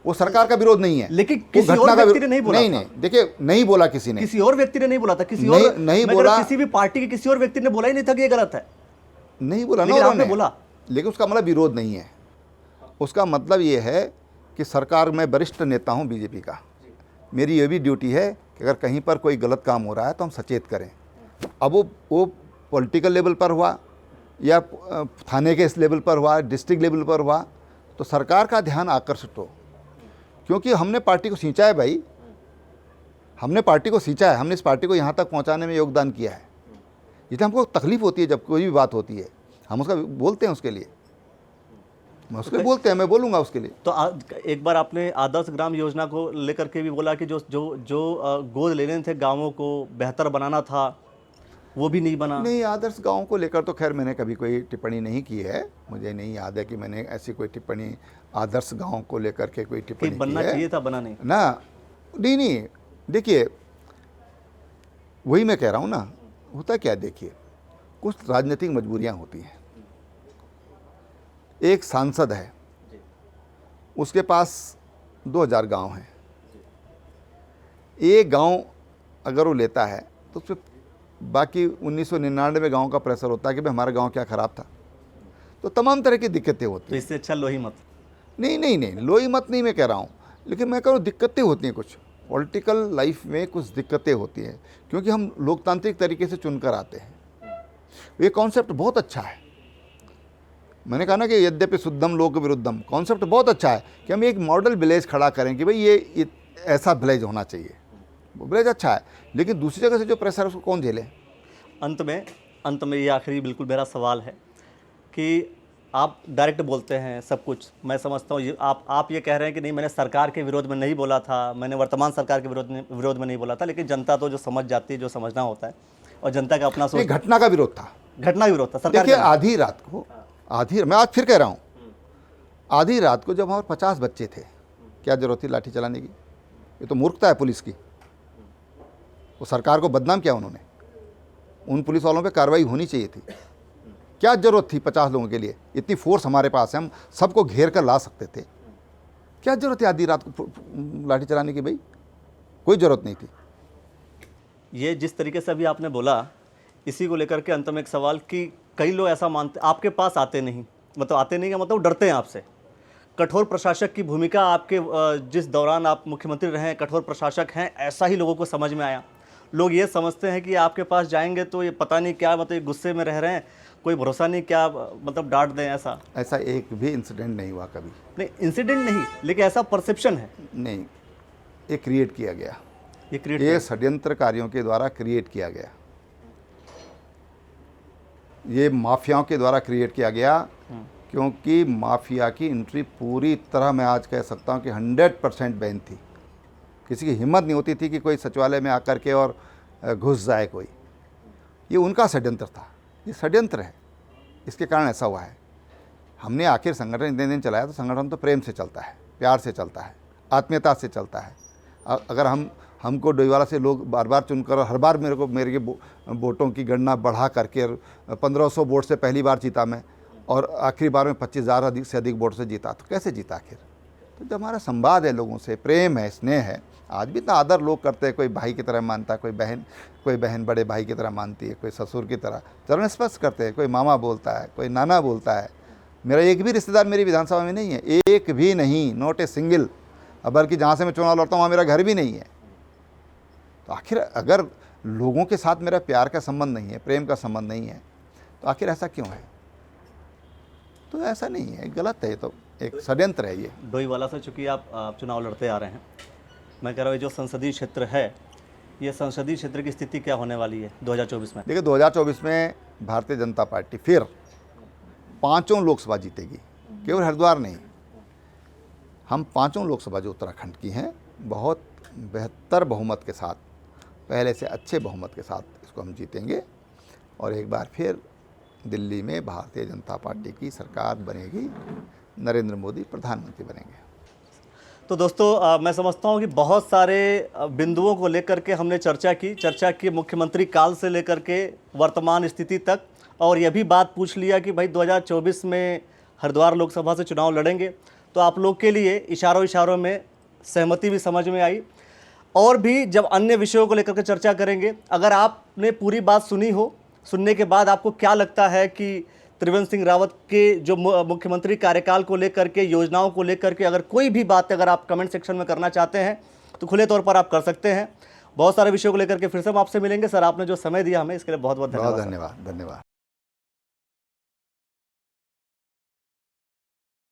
Speaker 2: वो सरकार का विरोध नहीं है,
Speaker 1: लेकिन
Speaker 2: वो
Speaker 1: किसी
Speaker 2: घटना
Speaker 1: और
Speaker 2: का
Speaker 1: व्यक्ति ने नहीं बोला
Speaker 2: नहीं
Speaker 1: था।
Speaker 2: नहीं, देखिए नहीं बोला किसी ने,
Speaker 1: किसी और व्यक्ति ने नहीं बोला था, किसी
Speaker 2: नहीं-
Speaker 1: और
Speaker 2: नहीं
Speaker 1: मैं
Speaker 2: बोला।
Speaker 1: कह रहा हूं, किसी भी पार्टी के किसी और व्यक्ति ने बोला ही नहीं था कि ये गलत है।
Speaker 2: नहीं बोला ना
Speaker 1: लेकिन आपने
Speaker 2: उन्होंने,
Speaker 1: बोला।
Speaker 2: लेकिन उसका मतलब विरोध नहीं है। उसका मतलब ये है कि सरकार में वरिष्ठ नेता हूँ बीजेपी का, मेरी ये भी ड्यूटी है कि अगर कहीं पर कोई गलत काम हो रहा है तो हम सचेत करें। अब वो पॉलिटिकल लेवल पर हुआ या थाने के इस लेवल पर हुआ, डिस्ट्रिक्ट लेवल पर हुआ, तो सरकार का ध्यान आकर्षित हो, क्योंकि हमने पार्टी को सींचा है भाई, हमने पार्टी को सींचा है, हमने इस पार्टी को यहाँ तक पहुँचाने में योगदान किया है। इसलिए हमको तकलीफ होती है जब कोई भी बात होती है, हम उसका बोलते हैं, उसके लिए मैं उसके बोलते हैं, मैं बोलूँगा उसके लिए।
Speaker 1: तो एक बार आपने आदर्श ग्राम योजना को लेकर के भी बोला कि जो जो जो गोद लेने थे गांवों को बेहतर बनाना था, वो भी नहीं बना।
Speaker 2: नहीं, आदर्श गाँव को लेकर तो खैर मैंने कभी कोई टिप्पणी नहीं की है, मुझे नहीं याद है कि मैंने ऐसी कोई टिप्पणी आदर्श गाँव को लेकर के कोई टिप्पणी की
Speaker 1: बनना
Speaker 2: है
Speaker 1: चाहिए था, बना नहीं
Speaker 2: ना। नहीं, देखिए वही मैं कह रहा हूँ ना, होता क्या, देखिए कुछ राजनीतिक मजबूरियाँ होती हैं। एक सांसद है, उसके पास 2000 गांव हैं, एक गांव अगर वो लेता है तो उस पर बाकी 1999 गांव का प्रेशर होता है कि भाई हमारा गांव क्या ख़राब था, तो तमाम तरह की दिक्कतें होती
Speaker 1: तो
Speaker 2: हैं।
Speaker 1: इससे अच्छा लो ही मत।
Speaker 2: नहीं, लोई मत नहीं मैं कह रहा हूँ, लेकिन मैं कह रहा हूँ दिक्कतें होती हैं, कुछ पॉलिटिकल लाइफ में कुछ दिक्कतें होती हैं, क्योंकि हम लोकतांत्रिक तरीके से चुनकर आते हैं। ये कॉन्सेप्ट बहुत अच्छा है, मैंने कहा ना कि यद्यपि शुद्धम लोक विरुद्धम, कॉन्सेप्ट बहुत अच्छा है कि हम एक मॉडल विलेज खड़ा करें कि भाई ये ऐसा विलेज होना चाहिए, वो विलेज अच्छा है, लेकिन दूसरी जगह से जो प्रेशर है उसको कौन झेले।
Speaker 1: अंत में ये आखिरी बिल्कुल मेरा सवाल है कि आप डायरेक्ट बोलते हैं सब कुछ, मैं समझता हूँ आप ये कह रहे हैं कि नहीं, मैंने सरकार के विरोध में नहीं बोला था, मैंने वर्तमान सरकार के विरोध में नहीं बोला था, लेकिन जनता तो जो समझ जाती है, जो समझना होता है, और जनता का अपना सोच।
Speaker 2: घटना का विरोध था,
Speaker 1: घटना विरोध था सरकार।
Speaker 2: देखिए आधी रात को, मैं आज फिर कह रहा हूँ, आधी रात को जब हमारे 50 बच्चे थे, क्या जरूरत थी लाठी चलाने की? ये तो मूर्खता है पुलिस की। वो सरकार को बदनाम किया उन्होंने, उन पुलिस वालों पे कार्रवाई होनी चाहिए थी। क्या ज़रूरत थी 50 लोगों के लिए? इतनी फोर्स हमारे पास है, हम सबको घेर कर ला सकते थे। क्या ज़रूरत है आधी रात को लाठी चलाने की? भाई कोई ज़रूरत नहीं थी।
Speaker 1: ये जिस तरीके से अभी आपने बोला, इसी को लेकर के अंत में एक सवाल कि कई लोग ऐसा मानते, आपके पास आते नहीं, मतलब आते नहीं का मतलब डरते हैं आपसे। कठोर प्रशासक की भूमिका आपके जिस दौरान आप मुख्यमंत्री रहे हैं, कठोर प्रशासक हैं, ऐसा ही लोगों को समझ में आया। लोग ये समझते हैं कि आपके पास जाएंगे तो ये पता नहीं क्या, मतलब गुस्से में रह रहे हैं, कोई भरोसा नहीं, क्या मतलब डांट दें। ऐसा
Speaker 2: एक भी इंसिडेंट नहीं हुआ कभी।
Speaker 1: नहीं, इंसिडेंट नहीं, लेकिन ऐसा परसेप्शन है।
Speaker 2: नहीं, ये क्रिएट किया गया,
Speaker 1: ये
Speaker 2: षड्यंत्रकारियों के द्वारा क्रिएट किया गया, ये माफियाओं के द्वारा क्रिएट किया गया, क्योंकि माफिया की एंट्री पूरी तरह, मैं आज कह सकता हूँ कि 100% बैन थी। किसी की हिम्मत नहीं होती थी कि कोई सचिवालय में आकर के और घुस जाए कोई। ये उनका षड्यंत्र था, ये षड्यंत्र है, इसके कारण ऐसा हुआ है। हमने आखिर संगठन इतने दिन चलाया तो संगठन तो प्रेम से चलता है, प्यार से चलता है, आत्मीयता से चलता है। अगर हमको डोईवाला से लोग बार बार चुनकर हर बार मेरे वोटों की गणना बढ़ा करके 1500 वोट से पहली बार जीता मैं और आखिरी बार में 25,000 से अधिक वोट से जीता, तो कैसे जीता आखिर? तो जब हमारा संवाद है, लोगों से प्रेम है, स्नेह है, आज भी इतना आदर लोग करते हैं, कोई भाई की तरह मानता है, कोई बहन बड़े भाई की तरह मानती है, कोई ससुर की तरह चरण स्पर्श करते हैं, कोई मामा बोलता है, कोई नाना बोलता है। मेरा एक भी रिश्तेदार मेरी विधानसभा में नहीं है, एक भी नहीं, नॉट ए सिंगल। बल्कि जहाँ से मैं चुनाव लड़ता हूँ वहाँ मेरा घर भी नहीं है। तो आखिर अगर लोगों के साथ मेरा प्यार का संबंध नहीं है, प्रेम का संबंध नहीं है, तो आखिर ऐसा क्यों है? तो ऐसा नहीं है, गलत है, तो एक षड्यंत्र है ये।
Speaker 1: डोईवाला से चूँकि आप चुनाव लड़ते आ रहे हैं, मैं कह रहा हूँ जो संसदीय क्षेत्र है, ये संसदीय क्षेत्र की स्थिति क्या होने वाली है 2024 में?
Speaker 2: देखिए 2024 में भारतीय जनता पार्टी फिर 5 लोकसभा जीतेगी, केवल हरिद्वार नहीं। हम 5 लोकसभा जो उत्तराखंड की हैं, बहुत बेहतर बहुमत के साथ, पहले से अच्छे बहुमत के साथ इसको हम जीतेंगे और एक बार फिर दिल्ली में भारतीय जनता पार्टी की सरकार बनेगी, नरेंद्र मोदी प्रधानमंत्री बनेंगे।
Speaker 1: तो दोस्तों मैं समझता हूँ कि बहुत सारे बिंदुओं को लेकर के हमने चर्चा की मुख्यमंत्री काल से लेकर के वर्तमान स्थिति तक, और यह भी बात पूछ लिया कि भाई 2024 में हरिद्वार लोकसभा से चुनाव लड़ेंगे। तो आप लोग के लिए इशारों में सहमति भी समझ में आई, और भी जब अन्य विषयों को लेकर के चर्चा करेंगे। अगर आपने पूरी बात सुनी हो, सुनने के बाद आपको क्या लगता है कि त्रिवेंद्र सिंह रावत के जो मुख्यमंत्री कार्यकाल को लेकर के, योजनाओं को लेकर के, अगर कोई भी बात अगर आप कमेंट सेक्शन में करना चाहते हैं तो खुले तौर पर आप कर सकते हैं। बहुत सारे विषयों को लेकर के फिर से हम आपसे मिलेंगे। सर, आपने जो समय दिया हमें, इसके लिए बहुत बहुत धन्यवाद।
Speaker 2: धन्यवाद।